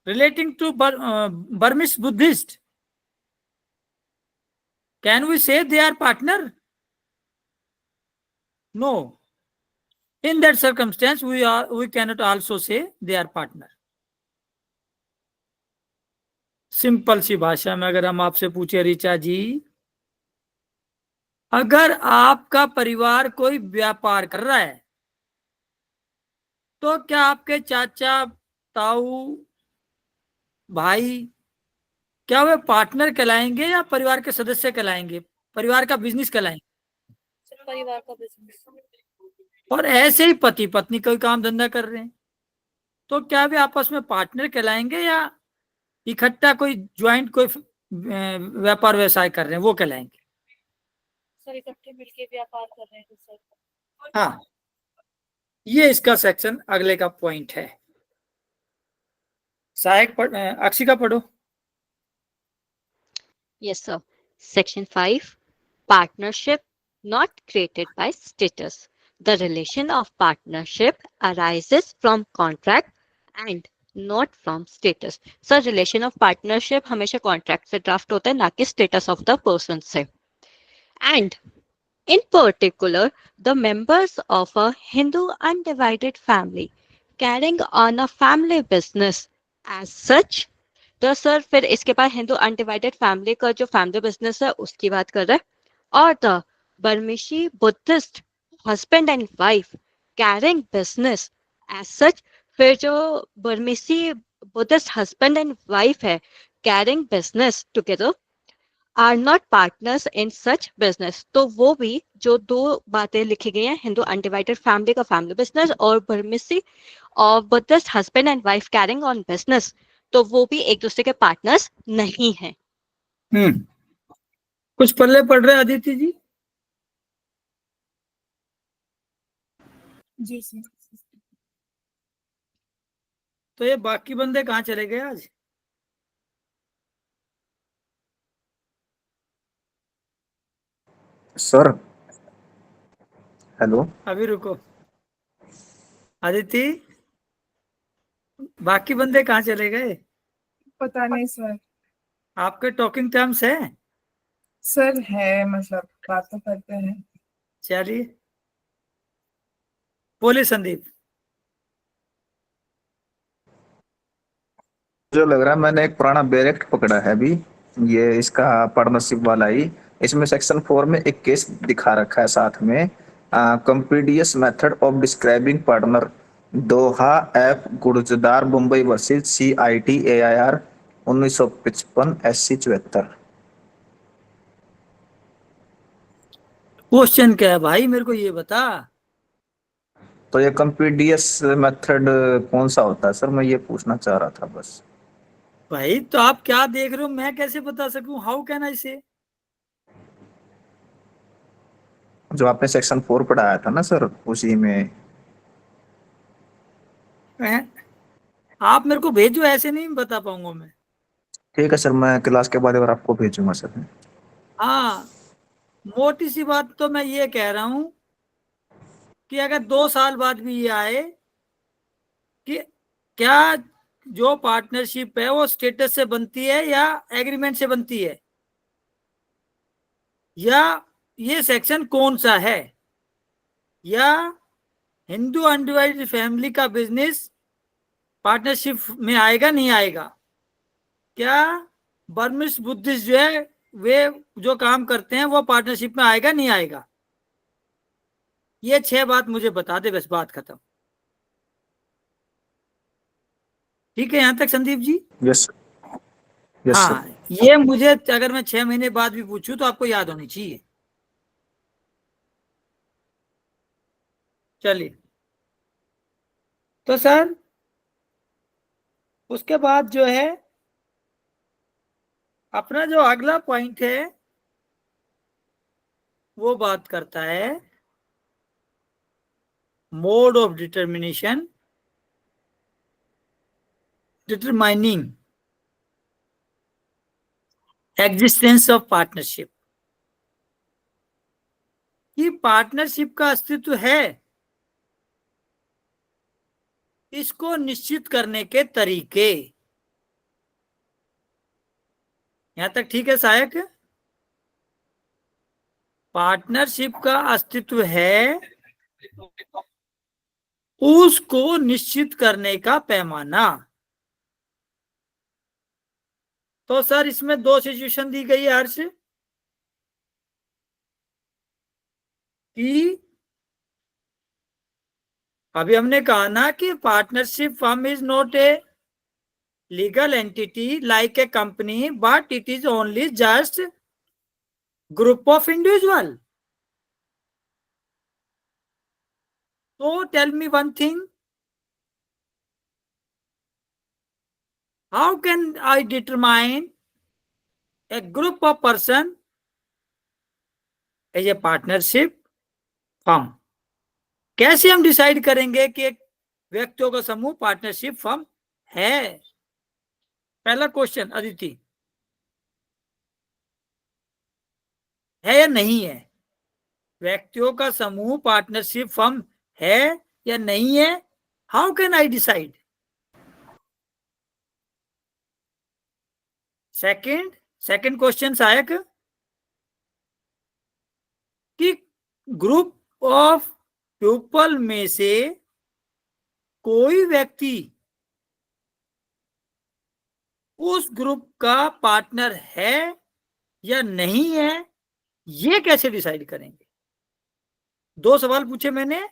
relating to Burmese Buddhist, can we say they are partner? No. In that circumstance, we cannot also say they are partner. Simple सी भाषा में अगर हम आपसे पूछे ऋचा जी, अगर आपका परिवार कोई व्यापार कर रहा है तो क्या आपके चाचा, ताऊ, भाई, क्या वे पार्टनर कहलाएंगे या परिवार के सदस्य कहलाएंगे, परिवार का बिजनेस कहलाएंगे? परिवार का बिजनेस। और ऐसे ही पति पत्नी कोई काम धंधा कर रहे हैं तो क्या वे आपस में पार्टनर कहलाएंगे या इकट्ठा कोई ज्वाइंट कोई व्यापार व्यवसाय कर रहे हैं वो कहलाएंगे? सर इकट्ठे मिलके व्यापार कर रहे हैं तो सर। हाँ, ये इसका सेक्शन अगले का पॉइंट है। सहायक अक्षिका पढ़ो। Yes, sir. Section 5. Partnership not created by status. The relation of partnership arises from contract and not from status. Sir, relation of partnership हमेशा contract से draft होता है, ना कि status of the person से. And in particular, the members of a Hindu undivided family carrying on a family business as such. तो सर फिर इसके बाद हिंदू अनडिवाइडेड फैमिली का जो फैमिली बिजनेस है उसकी बात कर रहे हैं, और the Burmese Buddhist husband and wife carrying business as such, फिर जो Burmese Buddhist husband and wife है carrying business together are not partners in such business, तो वो भी जो दो बातें लिखी गई हैं, हिंदू अनडिवाइडेड फैमिली का फैमिली बिजनेस और बर्मिशी और Buddhist husband and wife carrying on business, तो वो भी एक दूसरे के पार्टनर्स नहीं हैं। कुछ पल्ले पढ़ रहे अदिति जी? जी सर। तो ये बाकी बंदे कहाँ चले गए आज? सर हेलो, अभी रुको अदिति, बाकी बंदे कहाँ चले गए? पता नहीं सर। आपके टॉकिंग टर्म्स है? सर है, मतलब बात तो करते हैं। चलिए बोले संदीप। जो लग रहा है मैंने एक पुराना बैरेक्ट पकड़ा है अभी, ये इसका पार्टनरशिप वाला ही। इसमें सेक्शन 4 में एक केस दिखा रखा है साथ में, compendious method of describing partner, दोहा एफ गुर्जदार Mumbai versus CIT AIR 1955 SC 74। Question क्या है भाई, मेरे को ये बता। तो ये कंपीडियस मेथड कौन सा होता है सर, मैं ये पूछना चाह रहा था बस। भाई तो आप क्या देख रहे हो, मैं कैसे बता सकूं? हाउ कैन आई से? जो आपने सेक्शन 4 पढ़ाया था ना सर, उसी में। आप मेरे को भेजो, ऐसे नहीं बता पाऊंगा मैं। ठीक है सर, मैं क्लास के बाद और आपको भेजूंगा सर। हाँ, मोटी सी बात तो मैं ये कह रहा हूं कि अगर 2 साल बाद भी ये आए कि क्या जो पार्टनरशिप है वो स्टेटस से बनती है या एग्रीमेंट से बनती है, या ये सेक्शन कौन सा है, या हिंदू अनडिवाइडेड फैमिली का बिजनेस पार्टनरशिप में आएगा नहीं आएगा, क्या बर्मिश बुद्धिस्ट जो है वे जो काम करते हैं वो पार्टनरशिप में आएगा नहीं आएगा, ये 6 बात मुझे बता दे, बस बात खत्म। ठीक है यहां तक संदीप जी? यस यस हाँ, सर। ये मुझे अगर मैं 6 महीने बाद भी पूछूं तो आपको याद होनी चाहिए। चलिए, तो सर उसके बाद जो है अपना जो अगला पॉइंट है वो बात करता है mode of determination, determining existence of partnership. कि पार्टनरशिप का अस्तित्व है, इसको निश्चित करने के तरीके। यहां तक ठीक है सहायक? पार्टनरशिप का अस्तित्व है, उसको निश्चित करने का पैमाना। तो सर इसमें दो सिचुएशन दी गई है हर्ष, कि अभी हमने कहा ना कि partnership firm is not a legal entity like a company, but it is only just group of individual. तो tell me one thing, how can I determine a group of person as a partnership firm? कैसे हम डिसाइड करेंगे कि एक व्यक्तियों का समूह पार्टनरशिप फर्म है? पहला क्वेश्चन अदिति, है या नहीं है? व्यक्तियों का समूह पार्टनरशिप फर्म है या नहीं है? How can I decide? Second question सहायक, कि ग्रुप ऑफ पीपल में से कोई व्यक्ति उस ग्रुप का पार्टनर है या नहीं है, ये कैसे डिसाइड करेंगे? दो सवाल पूछे मैंने,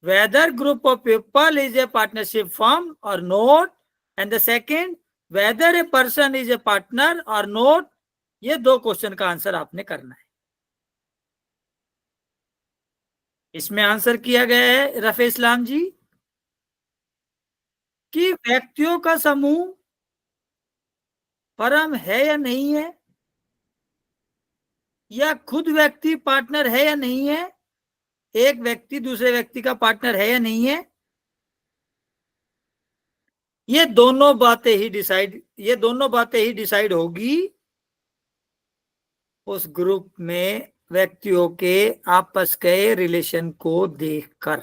whether group of people is a partnership firm और नॉट, and the second whether a person is a partner और नॉट। ये दो क्वेश्चन का आंसर आपने करना है। इसमें आंसर किया गया है रफे इस्लाम जी कि व्यक्तियों का समूह फर्म है या नहीं है, या खुद व्यक्ति पार्टनर है या नहीं है, एक व्यक्ति दूसरे व्यक्ति का पार्टनर है या नहीं है। ये दोनों बातें ही डिसाइड होगी उस ग्रुप में व्यक्तियों के आपस के रिलेशन को देखकर,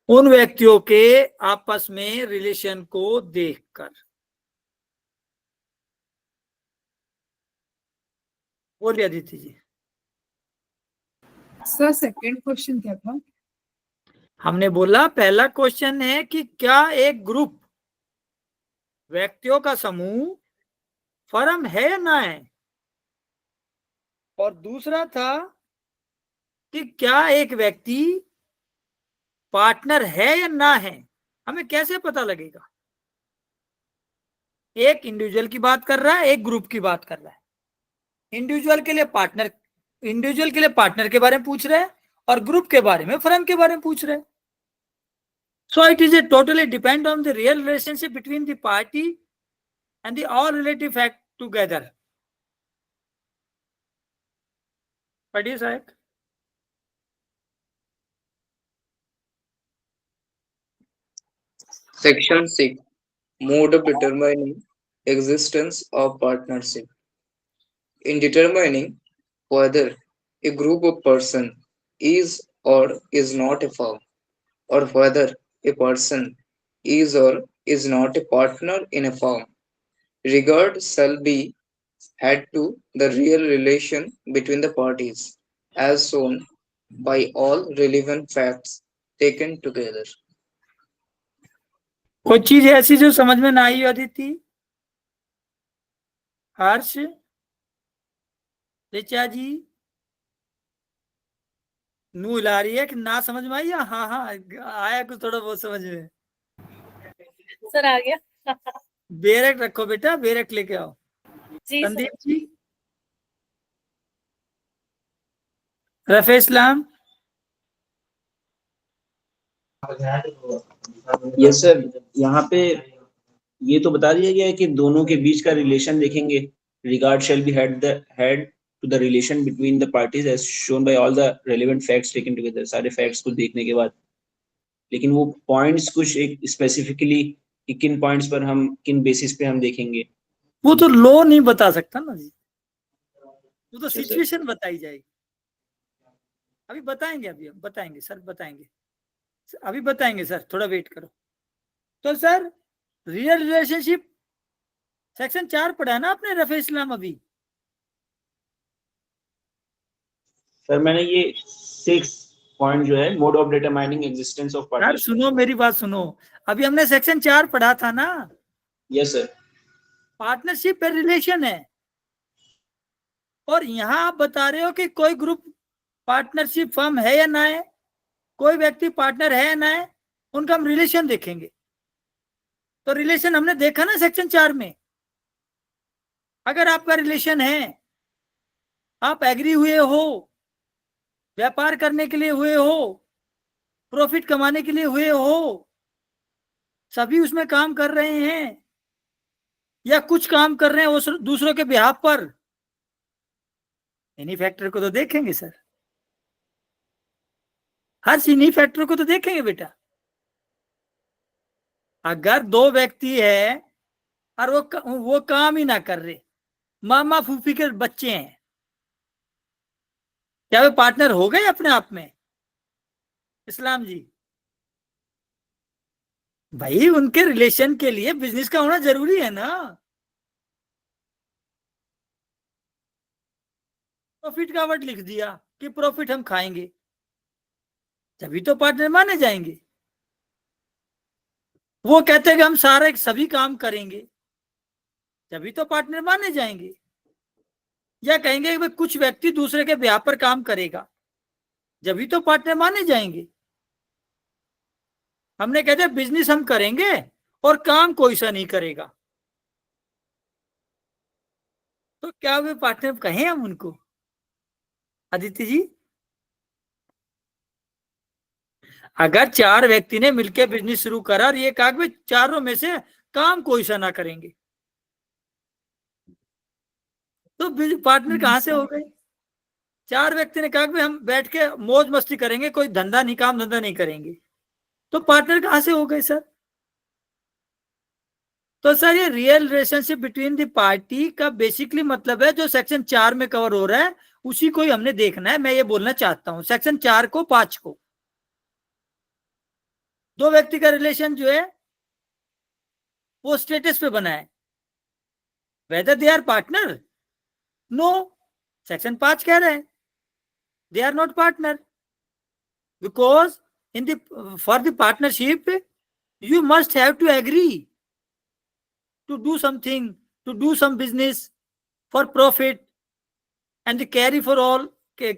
उन व्यक्तियों के आपस में रिलेशन को देखकर। बोलिए अदिति जी। सर सेकंड क्वेश्चन क्या था? हमने बोला पहला क्वेश्चन है कि क्या एक ग्रुप व्यक्तियों का समूह फर्म है या ना है, और दूसरा था कि क्या एक व्यक्ति पार्टनर है या ना है। हमें कैसे पता लगेगा? एक इंडिविजुअल की बात कर रहा है, एक ग्रुप की बात कर रहा है। इंडिविजुअल के लिए पार्टनर के बारे में पूछ रहे हैं, और ग्रुप के बारे में, फर्म के बारे में पूछ रहे हैं। So it is a totally depend on the real relationship between the party and the all relative fact together. पढ़िए साहब। Section 6. Mode of determining existence of partnership. In determining whether a group of person is or is not a firm, or whether a person is or is not a partner in a firm, regard shall be had to the real relation between the parties, as shown by all relevant facts taken together. कोई चीज ऐसी जो समझ में ना आई अदिति, हर्ष, ऋचा जी, नू हिला रही है कि ना समझ में आई? हाँ हाँ आया कुछ थोड़ा बहुत समझ में। सर आ गया। बेरक रखो बेटा, बेरक लेके आओ। जी सर। संदीप जी, रफे इस्लाम। यस सर, यहाँ पे ये तो बता दिया गया है कि दोनों के बीच का रिलेशन देखेंगे। Regard shall be had to the relation between the parties as shown by all the relevant facts taken together, सारे फैक्ट्स को देखने के बाद। लेकिन वो पॉइंट्स कुछ एक स्पेसिफिकली कि किन पॉइंट्स पर हम किन बेसिस पे हम देखेंगे, वो तो लॉ नहीं बता सकता ना जी, वो तो अच्छा सर। सिचुएशन बताई जाएगी। अभी बताएंगे, अभी हम बताएंगे सर, बताएंगे अभी बताएंगे सर, थोड़ा वेट करो। तो सर रियल रिलेशनशिप सेक्शन 4 पढ़ा ना आपने रफे इस्लाम अभी? सर मैंने ये 6 पॉइंट जो है mode of determining existence of यार पार्टनरशिप। सुनो मेरी बात सुनो, अभी हमने सेक्शन 4 पढ़ा था ना, यस सर। पार्टनरशिप पे रिलेशन है, और यहां आप बता रहे हो कि कोई ग्रुप पार्टनरशिप फर्म है या ना है, कोई व्यक्ति पार्टनर है या ना है, उनका हम रिलेशन देखेंगे। तो रिलेशन हमने देखा ना सेक्शन 4 में। अगर आपका रिलेशन है, आप एग्री हुए हो, व्यापार करने के लिए हुए हो, प्रॉफिट कमाने के लिए हुए हो, सभी उसमें काम कर रहे हैं या कुछ काम कर रहे हैं उस दूसरों के बिहाफ पर, इन्हीं फैक्टर को तो देखेंगे सर, हर इन्हीं फैक्टर को तो देखेंगे बेटा। अगर 2 व्यक्ति है और वो काम ही ना कर रहे, मामा फूफी के बच्चे हैं, क्या वे पार्टनर हो गए अपने आप में? इस्लाम जी भाई, उनके रिलेशन के लिए बिजनेस का होना जरूरी है ना। प्रॉफिट का वर्ड लिख दिया कि प्रॉफिट हम खाएंगे, तभी तो पार्टनर माने जाएंगे। वो कहते हैं कि हम सारे सभी काम करेंगे, तभी तो पार्टनर माने जाएंगे। या कहेंगे कि कुछ व्यक्ति दूसरे के ब्याह पर काम करेगा, जब तो पार्टनर माने जाएंगे। हमने कहते हैं बिजनेस हम करेंगे और काम कोई सा नहीं करेगा, तो क्या वे पार्टनर कहें हम उनको? आदित्य जी, अगर 4 व्यक्ति ने मिलकर बिजनेस शुरू करा और ये कहा कि चारों में से काम कोई सा ना करेंगे, तो पार्टनर कहां से हो गए? 4 व्यक्ति ने कहा कि हम बैठ के मौज मस्ती करेंगे, कोई धंधा नहीं, काम धंधा नहीं करेंगे, तो पार्टनर कहां से हो गए सर? तो सर ये real relationship between the party का बेसिकली मतलब है जो सेक्शन 4 में कवर हो रहा है, उसी को ही हमने देखना है। मैं ये बोलना चाहता हूं सेक्शन 4 को 5 को, 2 व्यक्ति का रिलेशन जो है वो स्टेटस पे बना है, whether they are partner, no, section 5 कह रहा है they are not partner, because in the for the partnership you must have to agree to do something, to do some business for profit and the carry for all,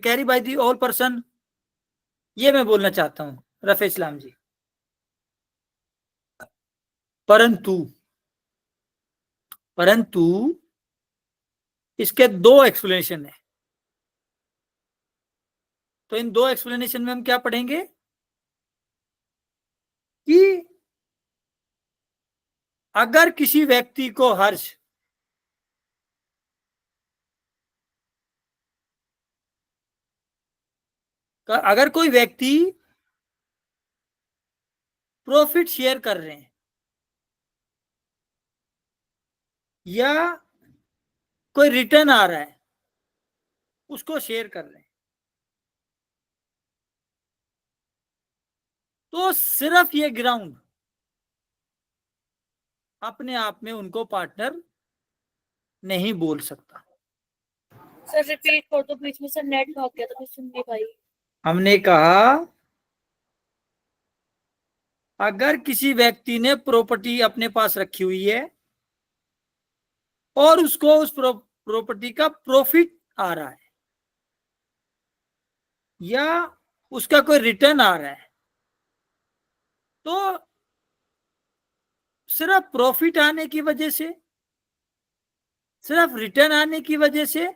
carry by the all person। ये मैं बोलना चाहता हूं रफे इस्लाम जी। परंतु इसके 2 एक्सप्लेनेशन है। तो इन 2 एक्सप्लेनेशन में हम क्या पढ़ेंगे कि अगर किसी व्यक्ति को हर्ष अगर कोई व्यक्ति प्रॉफिट शेयर कर रहे हैं या कोई रिटर्न आ रहा है उसको शेयर कर रहे हैं, तो सिर्फ ये ग्राउंड अपने आप में उनको पार्टनर नहीं बोल सकता। सर रिपीट कर दो, बीच में सर नेट भाग गया था, मैं सुन नहीं पाई। हमने कहा अगर किसी व्यक्ति ने प्रॉपर्टी अपने पास रखी हुई है और उसको उस प्रॉपर्टी का प्रॉफिट आ रहा है या उसका कोई रिटर्न आ रहा है, तो सिर्फ प्रॉफिट आने की वजह से, सिर्फ रिटर्न आने की वजह से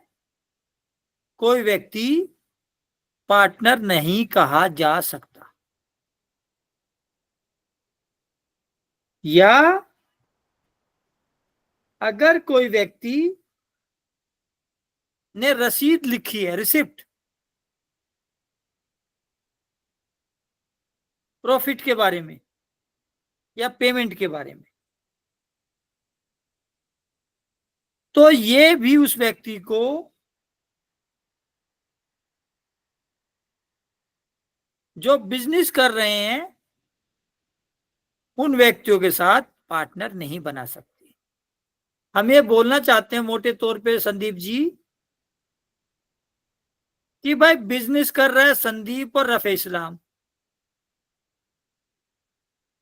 कोई व्यक्ति पार्टनर नहीं कहा जा सकता। या अगर कोई व्यक्ति ने रसीद लिखी है, रिसिप्ट, प्रॉफिट के बारे में या पेमेंट के बारे में, तो ये भी उस व्यक्ति को जो बिजनेस कर रहे हैं उन व्यक्तियों के साथ पार्टनर नहीं बना सकते। हम ये बोलना चाहते हैं मोटे तौर पे संदीप जी कि भाई बिजनेस कर रहा है संदीप और रफे इस्लाम,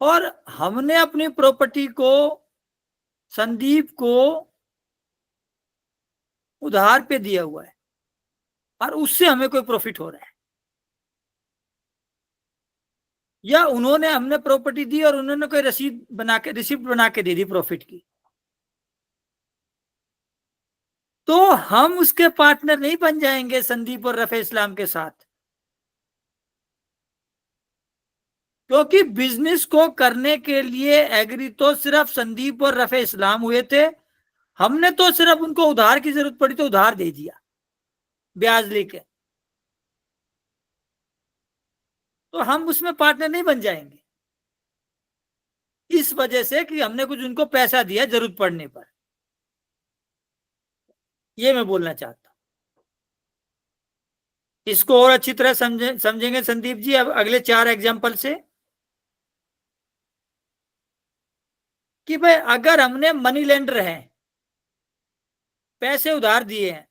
और हमने अपनी प्रॉपर्टी को संदीप को उधार पे दिया हुआ है और उससे हमें कोई प्रॉफिट हो रहा है, या उन्होंने हमने प्रॉपर्टी दी और उन्होंने कोई रसीद बना के, रिसिप्ट बना के दे दी प्रॉफिट की, तो हम उसके पार्टनर नहीं बन जाएंगे संदीप और रफे इस्लाम के साथ, क्योंकि बिजनेस को करने के लिए एग्री तो सिर्फ संदीप और रफे इस्लाम हुए थे। हमने तो सिर्फ उनको उधार की जरूरत पड़ी तो उधार दे दिया ब्याज लेके, तो हम उसमें पार्टनर नहीं बन जाएंगे इस वजह से कि हमने कुछ उनको पैसा दिया जरूरत पड़ने पर। ये मैं बोलना चाहता हूं, इसको और अच्छी तरह समझेंगे संदीप जी अब अगले 4 एग्जाम्पल से कि भाई अगर हमने मनी लेंडर है, पैसे उधार दिए हैं,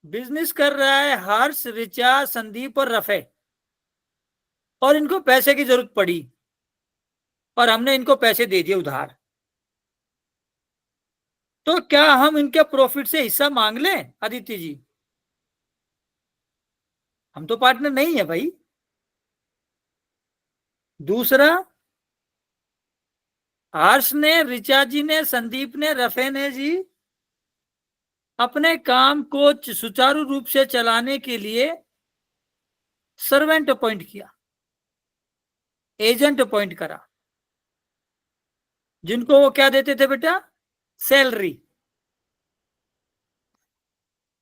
बिजनेस कर रहा है हर्ष, ऋचा, संदीप और रफे, और इनको पैसे की जरूरत पड़ी और हमने इनको पैसे दे दिए उधार, तो क्या हम इनके प्रॉफिट से हिस्सा मांग लें आदित्य जी? हम तो पार्टनर नहीं है भाई। दूसरा, हर्ष ने, ऋचा जी ने, संदीप ने, रफे ने जी अपने काम को सुचारू रूप से चलाने के लिए सर्वेंट अपॉइंट किया, एजेंट अपॉइंट करा, जिनको वो क्या देते थे बेटा? सैलरी।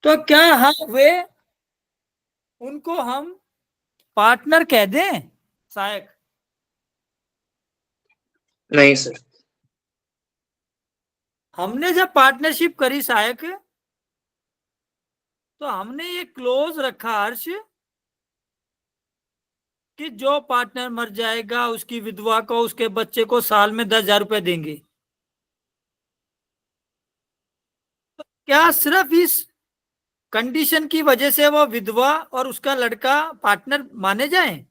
तो क्या हम वे उनको हम पार्टनर कह दें सहायक? नहीं सर। हमने जब पार्टनरशिप करी सहायक, तो हमने ये क्लोज रखा हर्ष कि जो पार्टनर मर जाएगा उसकी विधवा को, उसके बच्चे को साल में 10,000 रुपए देंगे। तो क्या सिर्फ इस कंडीशन की वजह से वो विधवा और उसका लड़का पार्टनर माने जाएं?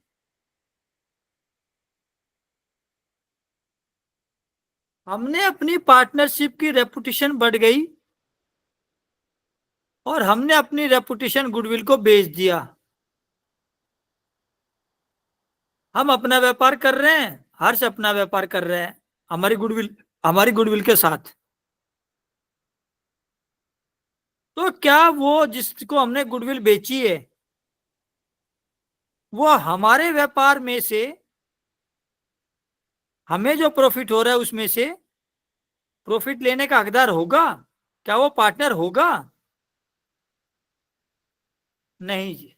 हमने अपनी पार्टनरशिप की रेपुटेशन बढ़ गई और हमने अपनी रेपुटेशन गुडविल को बेच दिया। हम अपना व्यापार कर रहे हैं, हर्ष अपना व्यापार कर रहे हैं हमारी गुडविल के साथ। तो क्या वो जिसको हमने गुडविल बेची है वो हमारे व्यापार में से हमें जो प्रॉफिट हो रहा है उसमें से प्रॉफिट लेने का हकदार होगा? क्या वो पार्टनर होगा? नहीं जी।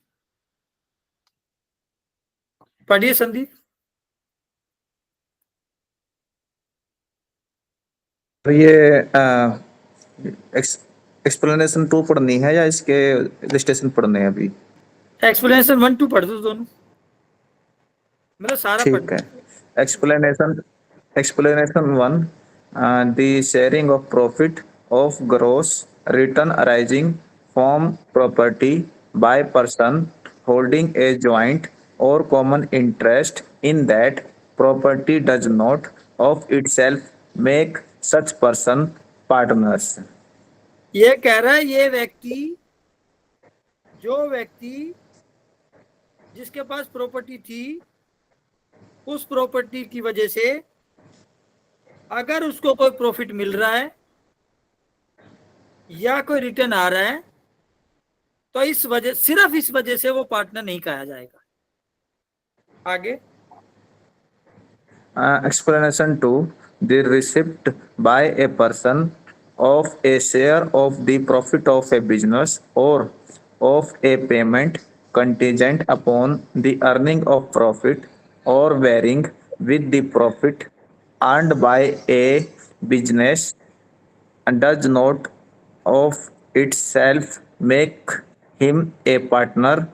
पढ़िए संदीप। तो ये एक्सप्लेनेशन 2 पढ़नी है या इसके रजिस्ट्रेशन पढ़ने हैं अभी? एक्सप्लेनेशन 1 2 पढ़ दो दोनों, मतलब सारा पढ़ ठीक है। Explanation 1, the sharing of profit of gross return arising from property by person holding a joint और common interest in that property does not of itself make such person partners. ये कह रहा है ये व्यक्ति, जो व्यक्ति जिसके पास प्रॉपर्टी थी, उस प्रॉपर्टी की वजह से अगर उसको कोई प्रॉफिट मिल रहा है या कोई रिटर्न आ रहा है, तो इस वजह, सिर्फ इस वजह से वो पार्टनर नहीं कहा जाएगा। आगे Explanation 2. The receipt by a person of a share of the profit of a business or of a payment contingent upon the earning of profit or varying with the profit earned by a business does not of itself make him a partner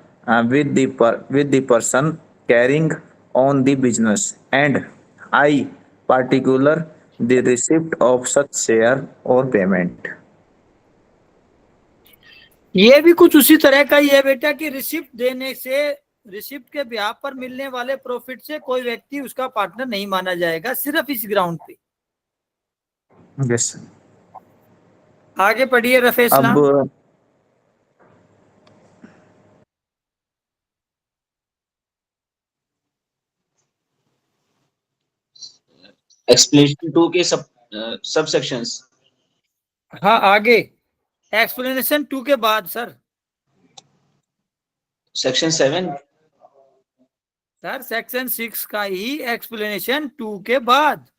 with the person carrying on the business, and I particular the receipt of such share or payment. ये भी कुछ उसी तरह का ही है बेटा कि रिसिप्ट देने से, रिसिप्ट के ब्याह पर मिलने वाले प्रॉफिट से कोई व्यक्ति उसका पार्टनर नहीं माना जाएगा, सिर्फ इस ग्राउंड पे। यस। आगे पढ़िए रफे इस्लाम। अब एक्सप्लेनेशन 2 के सब सेक्शंस। हाँ आगे एक्सप्लेनेशन 2 के बाद सर। सेक्शन 7 सर सेक्शन 6 का ही एक्सप्लेनेशन 2 के बाद।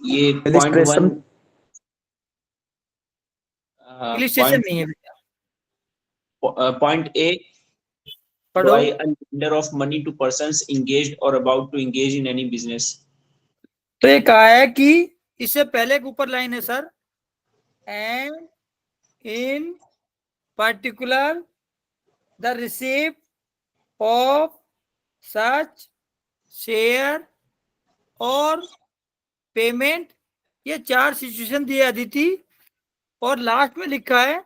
ये पॉइंट 1 इलिस्ट्रेशन नहीं है बेटा। पॉइंट ए, पढ़ो। by a lender of money to persons engaged or about to engage in any business। तो ये कहा है कि इससे पहले एक ऊपर लाइन है sir, and in particular the receipt of such share और पेमेंट, ये 4 सिचुएशन दिए अदिति, और लास्ट में लिखा है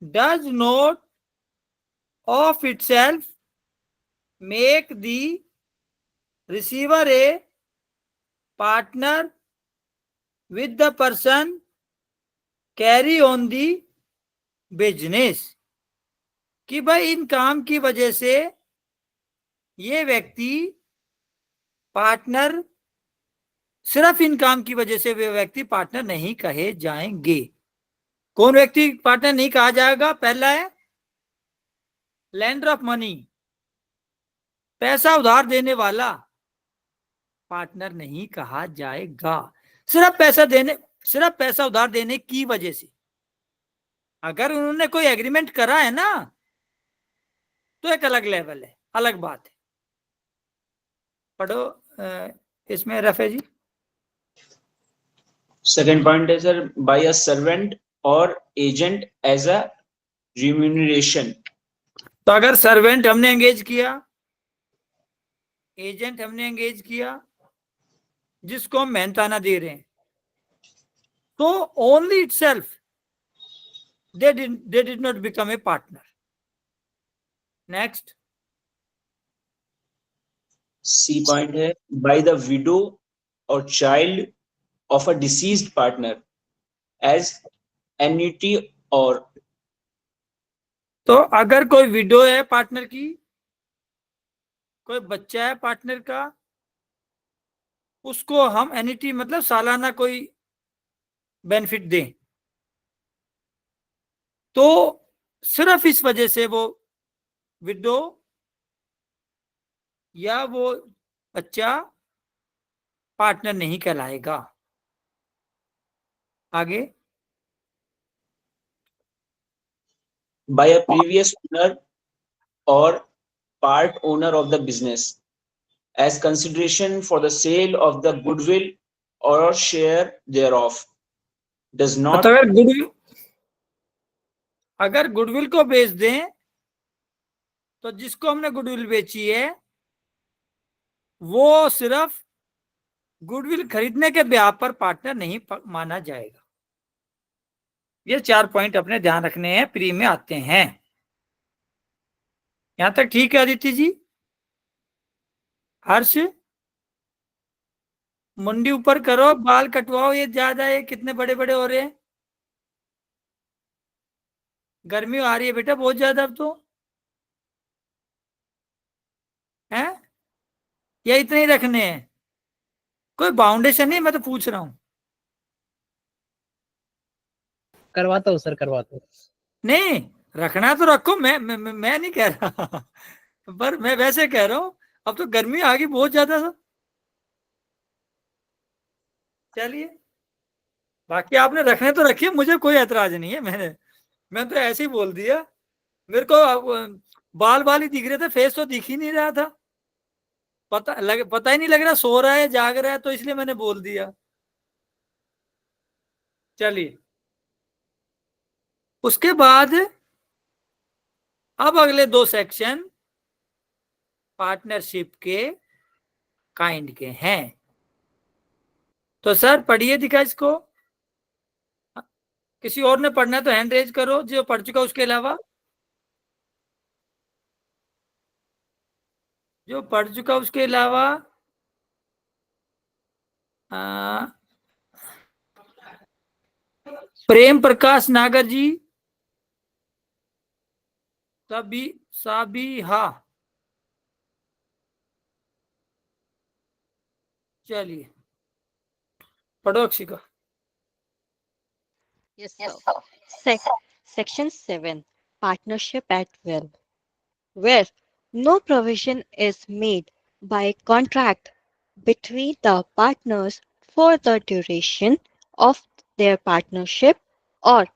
does not of itself make the receiver A partner with the person carry on the business, कि भाई इन काम की वजह से ये व्यक्ति पार्टनर, सिर्फ इन काम की वजह से वे व्यक्ति पार्टनर नहीं कहे जाएंगे। कौन व्यक्ति पार्टनर नहीं कहा जाएगा? पहला है लैंडर ऑफ मनी, पैसा उधार देने वाला पार्टनर नहीं कहा जाएगा। सिर्फ पैसा उधार देने की वजह से। अगर उन्होंने कोई एग्रीमेंट करा है ना तो एक अलग लेवल है, अलग बात है। पढ़ो इसमें रफे जी। सेकंड पॉइंट है सर, बाय अ सर्वेंट और एजेंट एज अ रिम्यूनरेशन। तो अगर सर्वेंट हमने एंगेज किया, एजेंट हमने एंगेज किया, जिसको हम मेहनताना दे रहे हैं, तो only itself they did not become a partner. Next. C point है, बाय द विडो और child of a deceased partner as annuity और। तो अगर कोई विडो है पार्टनर की, कोई बच्चा है पार्टनर का, उसको हम एन्युटी मतलब सालाना कोई बेनिफिट दें, तो सिर्फ इस वजह से वो विडो या वो बच्चा पार्टनर नहीं कहलाएगा। आगे by a previous owner or part owner of the business as consideration for the sale of the goodwill or share thereof does not। अगर गुडविल को बेच दें तो जिसको हमने गुडविल बेची है वो सिर्फ गुडविल खरीदने के ब्याह पर पार्टनर नहीं माना जाएगा। ये 4 पॉइंट अपने ध्यान रखने हैं, प्री में आते हैं। यहां तक ठीक है आदित्य जी? हर्ष मुंडी ऊपर करो, बाल कटवाओ, ये ज्यादा है, कितने बड़े बड़े हो रहे हैं। गर्मी आ रही है बेटा बहुत ज्यादा अब तो, है या इतने ही रखने हैं? कोई बाउंडेशन नहीं, मैं तो पूछ रहा हूं। करवाता हूँ सर, करवाता हूँ। नहीं रखना तो रखो, मैं नहीं कह रहा पर मैं वैसे कह रहा हूं, अब तो गर्मी आ गई बहुत ज्यादा। चलिए, बाकी आपने रखने तो रखिए, मुझे कोई ऐतराज नहीं है, मैं तो ऐसे ही बोल दिया। मेरे को बाल बाल ही दिख रहे थे, फेस तो दिख ही नहीं रहा था, पता ही नहीं लग रहा सो रहा है जाग रहा है, तो इसलिए मैंने बोल दिया। चलिए, उसके बाद अब अगले दो सेक्शन पार्टनरशिप के काइंड के हैं। तो सर पढ़िए दिखा इसको, किसी और ने पढ़ना है तो हैंड रेज करो जो पढ़ चुका, उसके अलावा जो पढ़ चुका उसके अलावा। प्रेम प्रकाश नागर जी, साबी हा, चलिए पढ़ो Akshika. Yes, sir. Section 7, Partnership at Will, where no provision is made by contract between the partners for the duration of their partnership or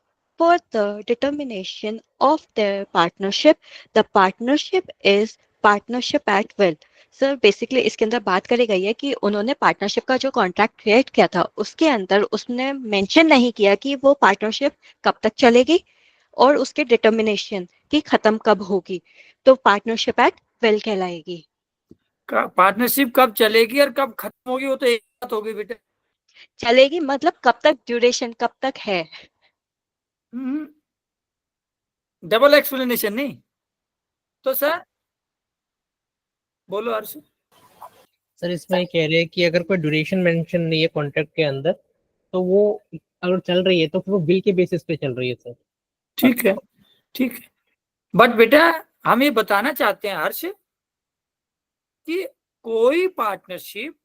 for the determination of their partnership. The partnership is partnership at will. Sir basically इसके अंदर बात करी गई है कि उन्होंने पार्टनरशिप का जो कॉन्ट्रैक्ट क्रिएट किया था उसके अंदर उसने मेंशन नहीं किया कि वो पार्टनरशिप कब तक चलेगी और उसके डिटर्मिनेशन की खत्म कब होगी, तो पार्टनरशिप एट विल कहलाएगी। पार्टनरशिप कब चलेगी और कब खत्म होगी वो तो एक बात होगी बेटा। चलेगी मतलब कब तक, ड्यूरेशन कब तक है। डबल एक्सप्लेनेशन नहीं। तो सर बोलो हर्ष। सर इसमें कह रहे हैं कि अगर कोई ड्यूरेशन मेंशन नहीं है कॉन्ट्रैक्ट के अंदर तो वो अगर चल रही है तो फिर वो बिल के बेसिस पे चल रही है सर। ठीक है, ठीक है, बट बेटा हम ये बताना चाहते हैं हर्ष कि कोई पार्टनरशिप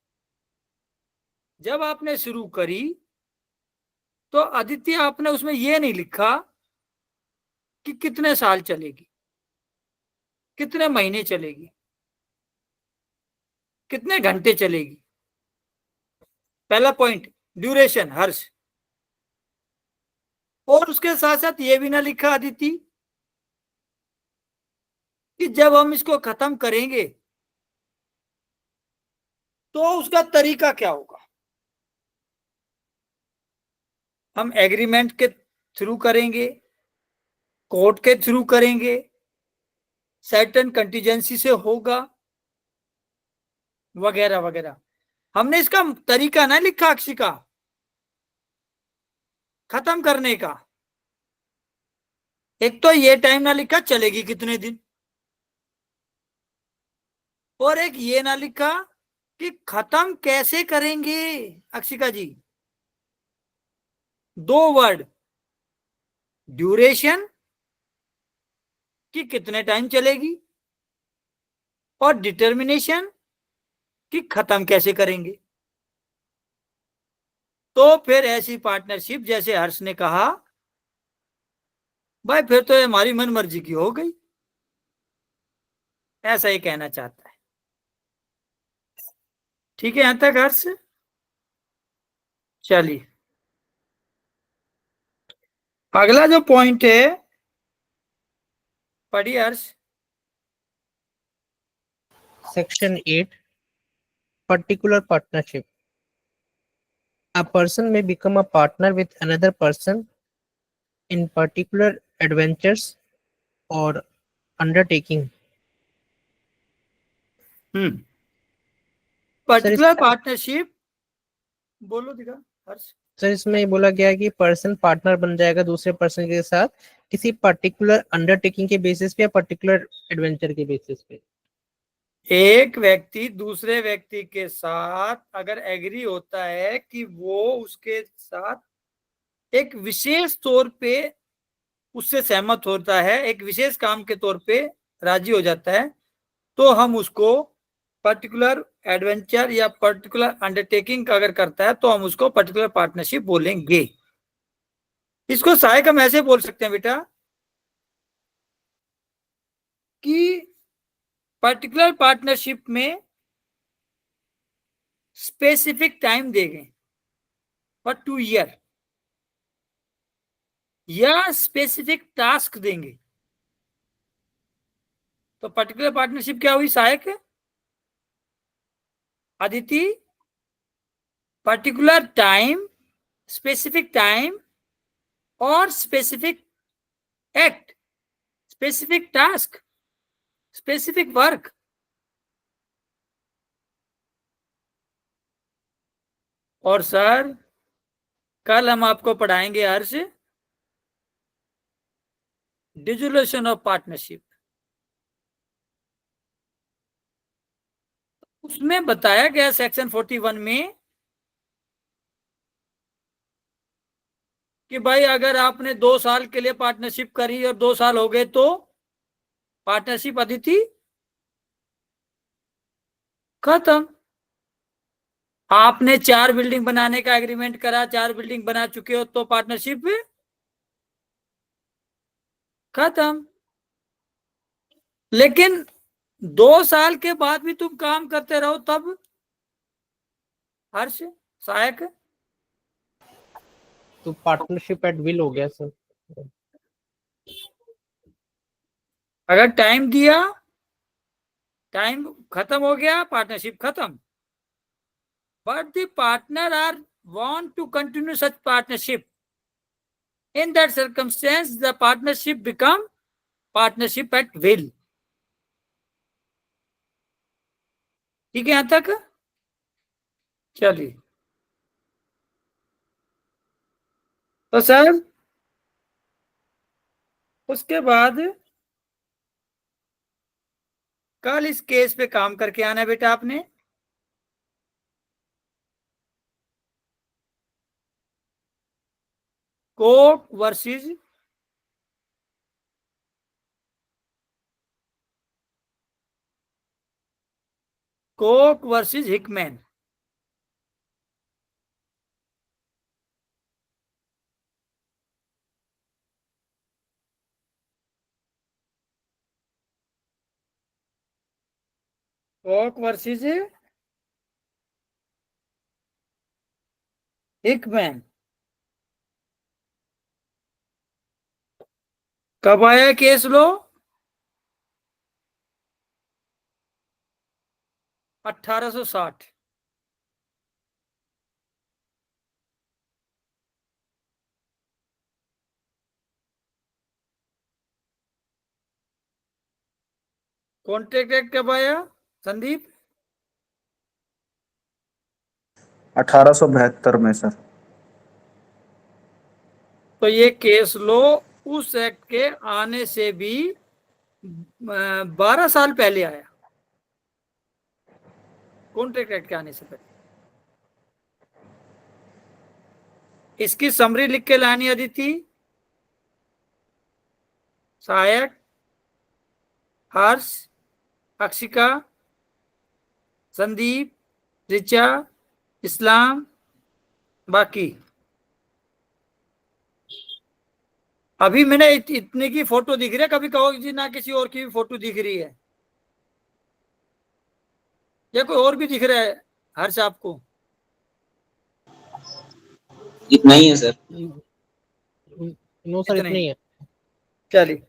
जब आपने शुरू करी तो आदित्य आपने उसमें ये नहीं लिखा कि कितने साल चलेगी, कितने महीने चलेगी, कितने घंटे चलेगी। पहला पॉइंट ड्यूरेशन हर्ष, और उसके साथ साथ ये भी ना लिखा आदित्य कि जब हम इसको खत्म करेंगे तो उसका तरीका क्या होगा। हम एग्रीमेंट के थ्रू करेंगे, कोर्ट के थ्रू करेंगे, सर्टेन कंटीजेंसी से होगा, वगैरह वगैरह। हमने इसका तरीका ना लिखा अक्षिका खत्म करने का। एक तो ये टाइम ना लिखा चलेगी कितने दिन, और एक ये ना लिखा कि खत्म कैसे करेंगे। अक्षिका जी, दो वर्ड, ड्यूरेशन कि कितने टाइम चलेगी और डिटर्मिनेशन कि खत्म कैसे करेंगे। तो फिर ऐसी पार्टनरशिप जैसे हर्ष ने कहा भाई फिर तो हमारी मन मर्जी की हो गई, ऐसा ही कहना चाहता है। ठीक है यहां तक हर्ष। चलिए अगला जो पॉइंट है पढ़िए हर्ष। Section 8, particular partnership. A person may become a partner with another person in particular adventures or undertaking. Particular partnership बोलो दिखा हर्ष। सर इसमें बोला गया है कि पर्सन पार्टनर बन जाएगा दूसरे पर्सन के साथ किसी पर्टिकुलर अंडरटेकिंग के बेसिस पे या पर्टिकुलर एडवेंचर के बेसिस पे। एक व्यक्ति दूसरे व्यक्ति के साथ अगर एग्री होता है कि वो उसके साथ एक विशेष तौर पे उससे सहमत होता है, एक विशेष काम के तौर पे राजी हो जाता है, तो हम उसको पर्टिकुलर एडवेंचर या पर्टिकुलर अंडरटेकिंग अगर करता है तो हम उसको पर्टिकुलर पार्टनरशिप बोलेंगे। इसको सहायक हम ऐसे बोल सकते हैं बेटा कि पर्टिकुलर पार्टनरशिप में स्पेसिफिक टाइम देंगे फॉर 2 ईयर, या स्पेसिफिक टास्क देंगे। तो पर्टिकुलर पार्टनरशिप क्या हुई सहायक, Aditi? Particular time, specific time और specific act, specific task, specific work. और सर कल हम आपको पढ़ाएंगे हर्ष डिसोल्यूशन ऑफ पार्टनरशिप। उसमें बताया गया सेक्शन 41 में कि भाई अगर आपने 2 साल के लिए पार्टनरशिप करी और 2 साल हो गए तो पार्टनरशिप अदिति खत्म। आपने 4 बिल्डिंग बनाने का एग्रीमेंट करा, 4 बिल्डिंग बना चुके हो तो पार्टनरशिप खत्म। लेकिन 2 साल के बाद भी तुम काम करते रहो तब हर्ष सहायक, तो पार्टनरशिप एट विल हो गया सर। अगर टाइम दिया, टाइम खत्म हो गया, पार्टनरशिप खत्म। But the partner are want to continue such partnership, in that circumstance the partnership become partnership at will. ठीक है यहां तक? चलिए, तो सर उसके बाद कल इस केस पे काम करके आना है बेटा आपने। Coke versus Hickman. Coke versus Hickman. कब आया केस लो? 1860। कॉन्ट्रैक्ट एक्ट कब आया संदीप? 1872 में सर। तो ये केस लो उस एक्ट के आने से भी 12 साल पहले आया, कॉन्ट्रैक्ट एक्ट के आने से पहले। इसकी समरी लिख के लानी अदिति, सहायक, हर्ष, अक्षिका, संदीप, रिचा, इस्लाम, बाकी। अभी मैंने इतने की फोटो दिख रही है, कभी कहो जी ना किसी और की भी फोटो दिख रही है, या कोई और भी दिख रहा है हर्ष आपको? इतना ही है सर। नो सर इतना ही है। चलिए,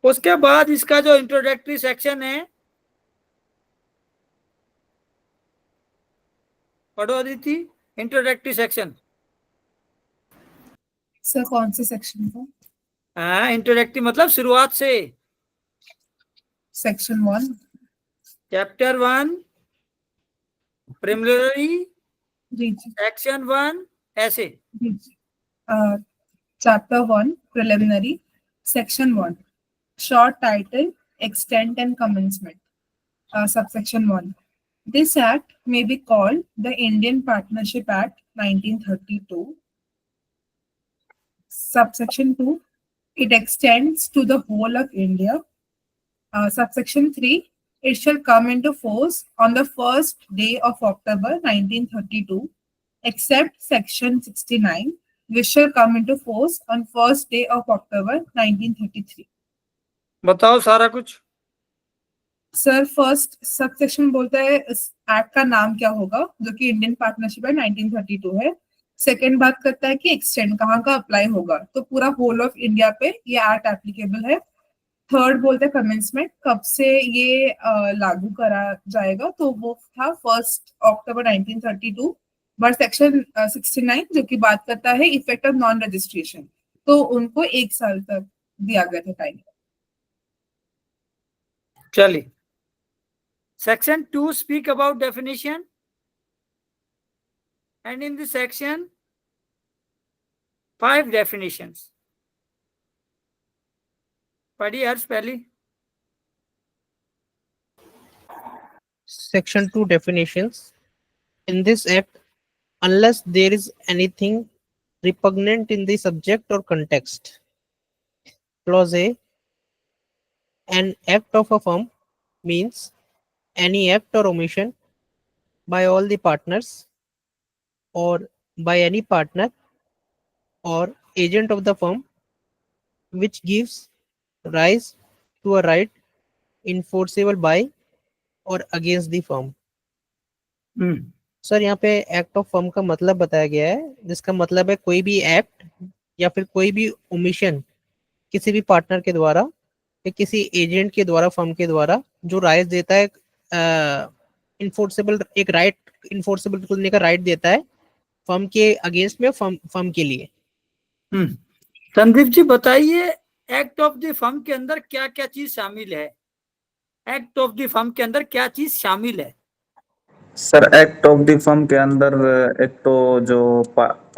उसके बाद इसका जो इंट्रोडक्टरी सेक्शन है पढ़ो अदिति, इंट्रोडक्टरी सेक्शन। सर कौन से सेक्शन का? हाँ, इंट्रोडक्टरी मतलब शुरुआत से। सेक्शन 1। चैप्टर 1 प्रिलिमिनरी, जी जी सेक्शन 1 ऐसे। जी जी। Chapter 1 preliminary, section 1 short title, extent and commencement. Subsection 1. This act may be called the Indian Partnership Act 1932. Subsection 2. It extends to the whole of India. Subsection 3. It shall come into force on the first day of October 1932, except Section 69, which shall come into force on first day of October 1933. बताओ सारा कुछ। सर फर्स्ट सब सेक्शन बोलता है इस एक्ट का नाम क्या होगा, जो कि इंडियन पार्टनरशिप है 1932 है। सेकंड बात करता है कि एक्सटेंड कहाँ का अप्लाई होगा, तो पूरा होल ऑफ इंडिया पे ये एक्ट एप्लीकेबल है। थर्ड बोलते हैं कमेंसमेंट, कब से ये लागू करा जाएगा, तो वो था 1 अक्टूबर 1932। बट सेक्शन 69 जो कि बात करता है इफेक्ट ऑफ नॉन रजिस्ट्रेशन, तो उनको 1 साल तक दिया गया था टाइम। चलिए, section 2 speak about definition, and in this section 5 definitions. पढ़िए हर्ष पहली। Section 2 definitions. In this act, unless there is anything repugnant in the subject or context. Clause A. An act of a firm means any act or omission by all the partners or by any partner or agent of the firm which gives rise to a right enforceable by or against the firm. Sir यहाँ पे एक्ट ऑफ फर्म का मतलब बताया गया है, जिसका मतलब है कोई भी एक्ट या फिर कोई भी ओमिशन किसी भी पार्टनर के द्वारा या किसी एजेंट के द्वारा, फर्म के द्वारा, जो राइट देता है, इन्फोर्सेबल, एक राइट इन्फोर्सेबल करने का राइट देता है फर्म के अगेंस्ट में, फर्म के लिए। संदीप जी बताइए, एक्ट ऑफ द फर्म के अंदर क्या क्या चीज शामिल है? एक्ट ऑफ द फर्म के अंदर क्या चीज शामिल है? Sir act of the firm के अंदर एक तो जो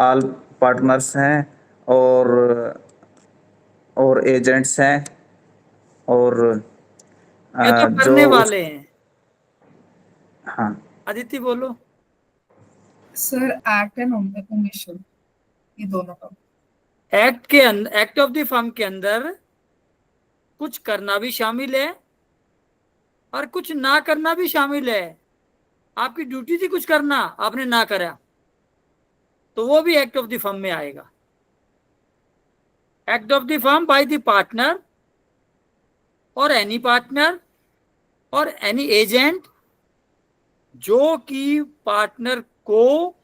ऑल पार्टनर्स हैं और एजेंट्स हैं और ये तो जो करने वाले हैं। हाँ अदिति बोलो। सर एक्ट एंड ओमिशन, ये दोनों का। एक्ट के अंदर, एक्ट ऑफ द फर्म के अंदर कुछ करना भी शामिल है और कुछ ना करना भी शामिल है। आपकी ड्यूटी थी कुछ करना, आपने ना करा, तो वो भी एक्ट ऑफ द फर्म में आएगा। Act of the firm by the partner और एनी पार्टनर और एनी एजेंट जो कि पार्टनर को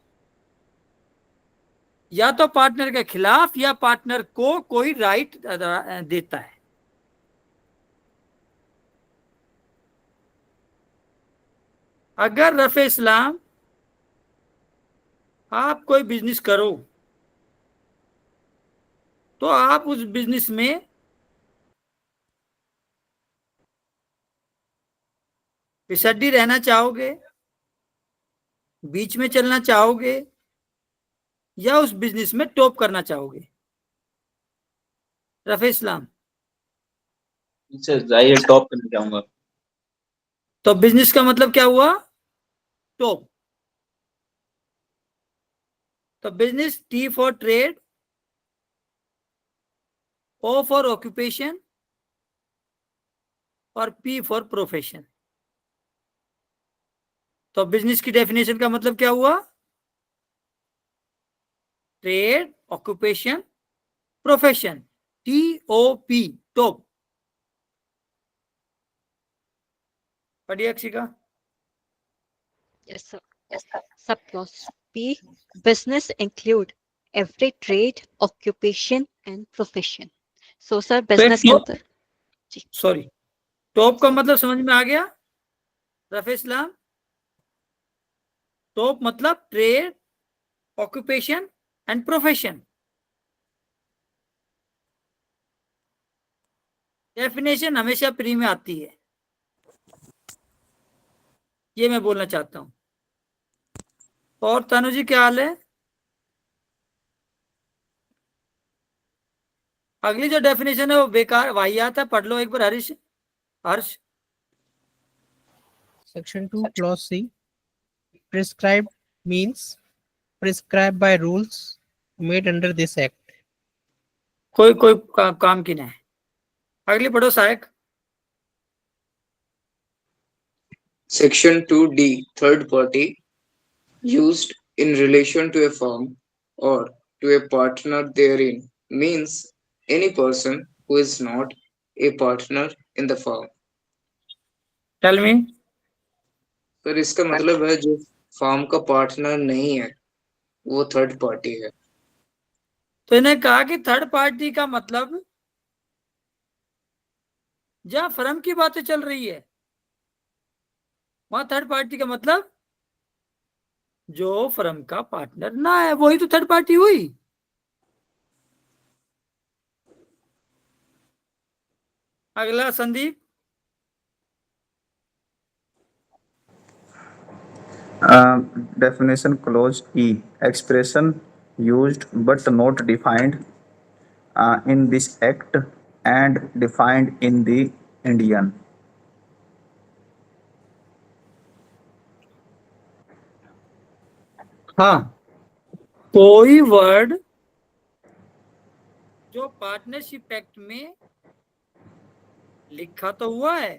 या तो पार्टनर के खिलाफ या पार्टनर को कोई राइट देता है। अगर रफे इस्लाम आप कोई बिजनेस करो तो आप उस बिजनेस में फिसड्डी रहना चाहोगे, बीच में चलना चाहोगे, या उस बिजनेस में टॉप करना चाहोगे? रफे इस्लाम। जाहिर टॉप करना चाहूंगा। तो बिजनेस का मतलब क्या हुआ? टॉप। तो business, T for trade, O for occupation और पी फॉर प्रोफेशन। तो बिजनेस की डेफिनेशन का मतलब क्या हुआ? Trade, occupation, profession, TOP, top. पढ़िए Akshika. Yes, sir. Subclause P. Business include every trade, occupation and profession. So, sir, business के अंदर सॉरी, टॉप का मतलब समझ में आ गया रफे इस्लाम? टॉप मतलब trade, occupation and profession. Definition हमेशा प्री में आती है, ये मैं बोलना चाहता हूं। और तनु जी क्या हाल है? अगली जो डेफिनेशन है वो बेकार वाहियात है, पढ़ लो एक बार हर्ष। Section 2 clause C. Prescribed means prescribed by rules made under this act. कोई काम की नहीं। अगली पढ़ो सहायक। Section 2D, third party, used in relation to a firm or to a partner therein, means any person who is not a partner in the firm. Tell me. Sir इसका मतलब है जो फर्म का पार्टनर नहीं है वो थर्ड पार्टी है। तो इन्हें कहा कि थर्ड पार्टी का मतलब जहां फर्म की बातें चल रही है वहां थर्ड पार्टी का मतलब जो फर्म का पार्टनर ना है, वही तो थर्ड पार्टी हुई। अगला Sandeep. Definition clause E. Expression used but not defined in this act and defined in the Indian. हाँ, कोई वर्ड जो पार्टनरशिप एक्ट में लिखा तो हुआ है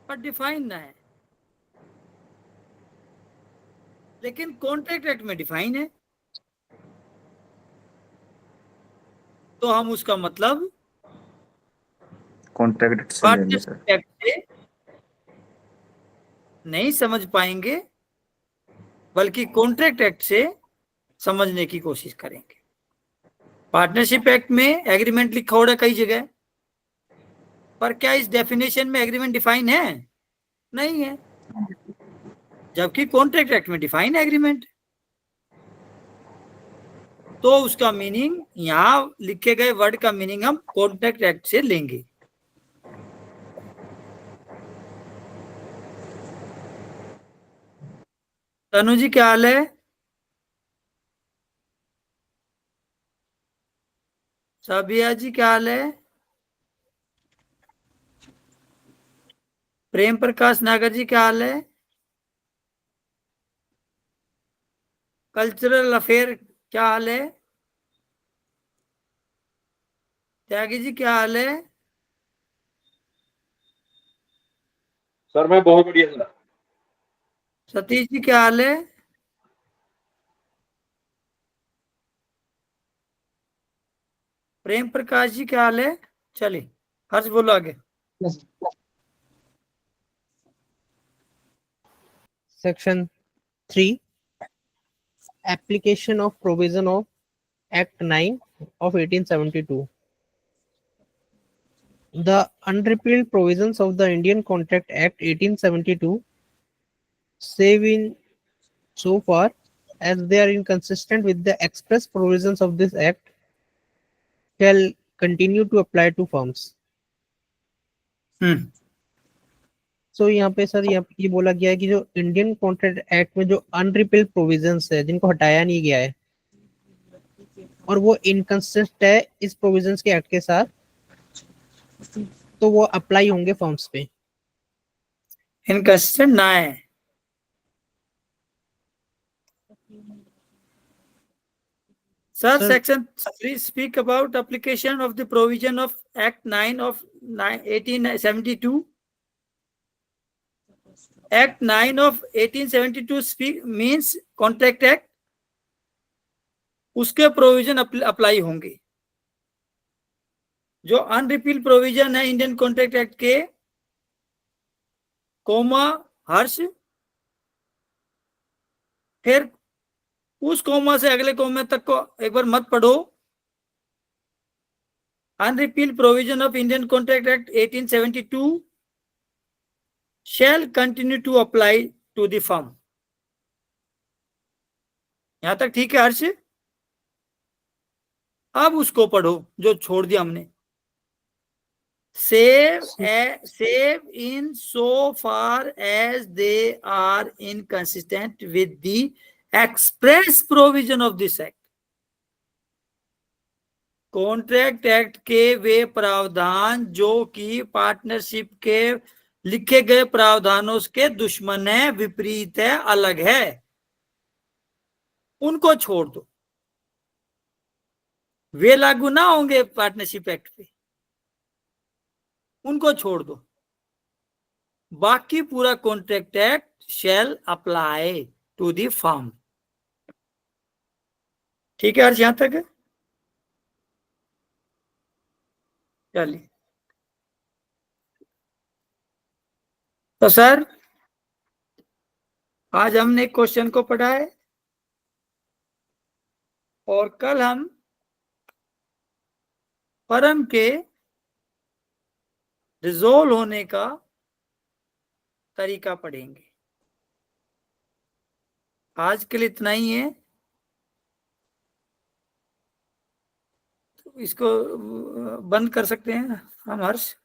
पर डिफाइन ना है, लेकिन कॉन्ट्रैक्ट एक्ट में डिफाइन है, तो हम उसका मतलब कॉन्ट्रैक्ट से लेंगे सर। पार्टनरशिप एक्ट से नहीं समझ पाएंगे, बल्कि कॉन्ट्रैक्ट एक्ट से समझने की कोशिश करेंगे। पार्टनरशिप एक्ट में एग्रीमेंट लिखा हो रहा है कई जगह, पर क्या इस डेफिनेशन में एग्रीमेंट डिफाइन है? नहीं है, जबकि कॉन्ट्रैक्ट एक्ट में डिफाइन है एग्रीमेंट। तो उसका मीनिंग, यहां लिखे गए वर्ड का मीनिंग हम कॉन्ट्रैक्ट एक्ट से लेंगे। तनु जी क्या हाल है? साबिया जी क्या हाल है? प्रेम प्रकाश नागर जी क्या हाल है? कल्चरल अफेयर क्या हाल है? त्यागी जी क्या हाल है? सर मैं बहुत बढ़िया सर। सतीश जी क्या हाल है? प्रेम प्रकाश जी क्या हाल है? चलिए हर्ष बोलो आगे। Section 3. Application of provision of Act 9 of 1872. The unrepealed provisions of the Indian Contract Act 1872, save in so far as they are inconsistent with the express provisions of this Act, shall continue to apply to firms. सो यहाँ पे सर ये बोला गया है कि जो इंडियन कॉन्ट्रैक्ट एक्ट में जो अनरिपील्ड प्रोविजंस है जिनको हटाया नहीं गया है और वो इनकंसिस्टेंट है इस प्रोविजंस के एक्ट के साथ, तो वो अप्लाई होंगे फर्म्स पे। इनकंसिस्टेंट ना है। Sir, Sir- section 3 speak about application of the provision of Act 9 of 1872. Act 9 of 1872 speak means Contract Act, उसके प्रोविजन अप्लाई होंगे। जो अनरिपील प्रोविजन है इंडियन कॉन्ट्रैक्ट एक्ट के, कोमा हर्ष, फिर उस कोमा से अगले कोमे तक को एक बार मत पढ़ो। Unrepeal provision of Indian Contract Act 1872 shall continue to apply to the firm। यहां तक ठीक है हर्ष? अब उसको पढ़ो जो छोड़ दिया हमने। save in so far as they are inconsistent with the express provision of this act। Contract act के वे प्रावधान जो कि पार्टनरशिप के लिखे गए प्रावधानों के दुश्मन है, विपरीत है, अलग है, उनको छोड़ दो। वे लागू ना होंगे पार्टनरशिप एक्ट पे, उनको छोड़ दो। बाकी पूरा contract act shall apply to the firm. ठीक है हर्ष, यहां तक है? चलिए तो सर आज हमने एक क्वेश्चन को पढ़ा है और कल हम फर्म के रिजोल्व होने का तरीका पढ़ेंगे। आज के लिए इतना ही है। तो इसको बंद कर सकते हैं हम हर्ष।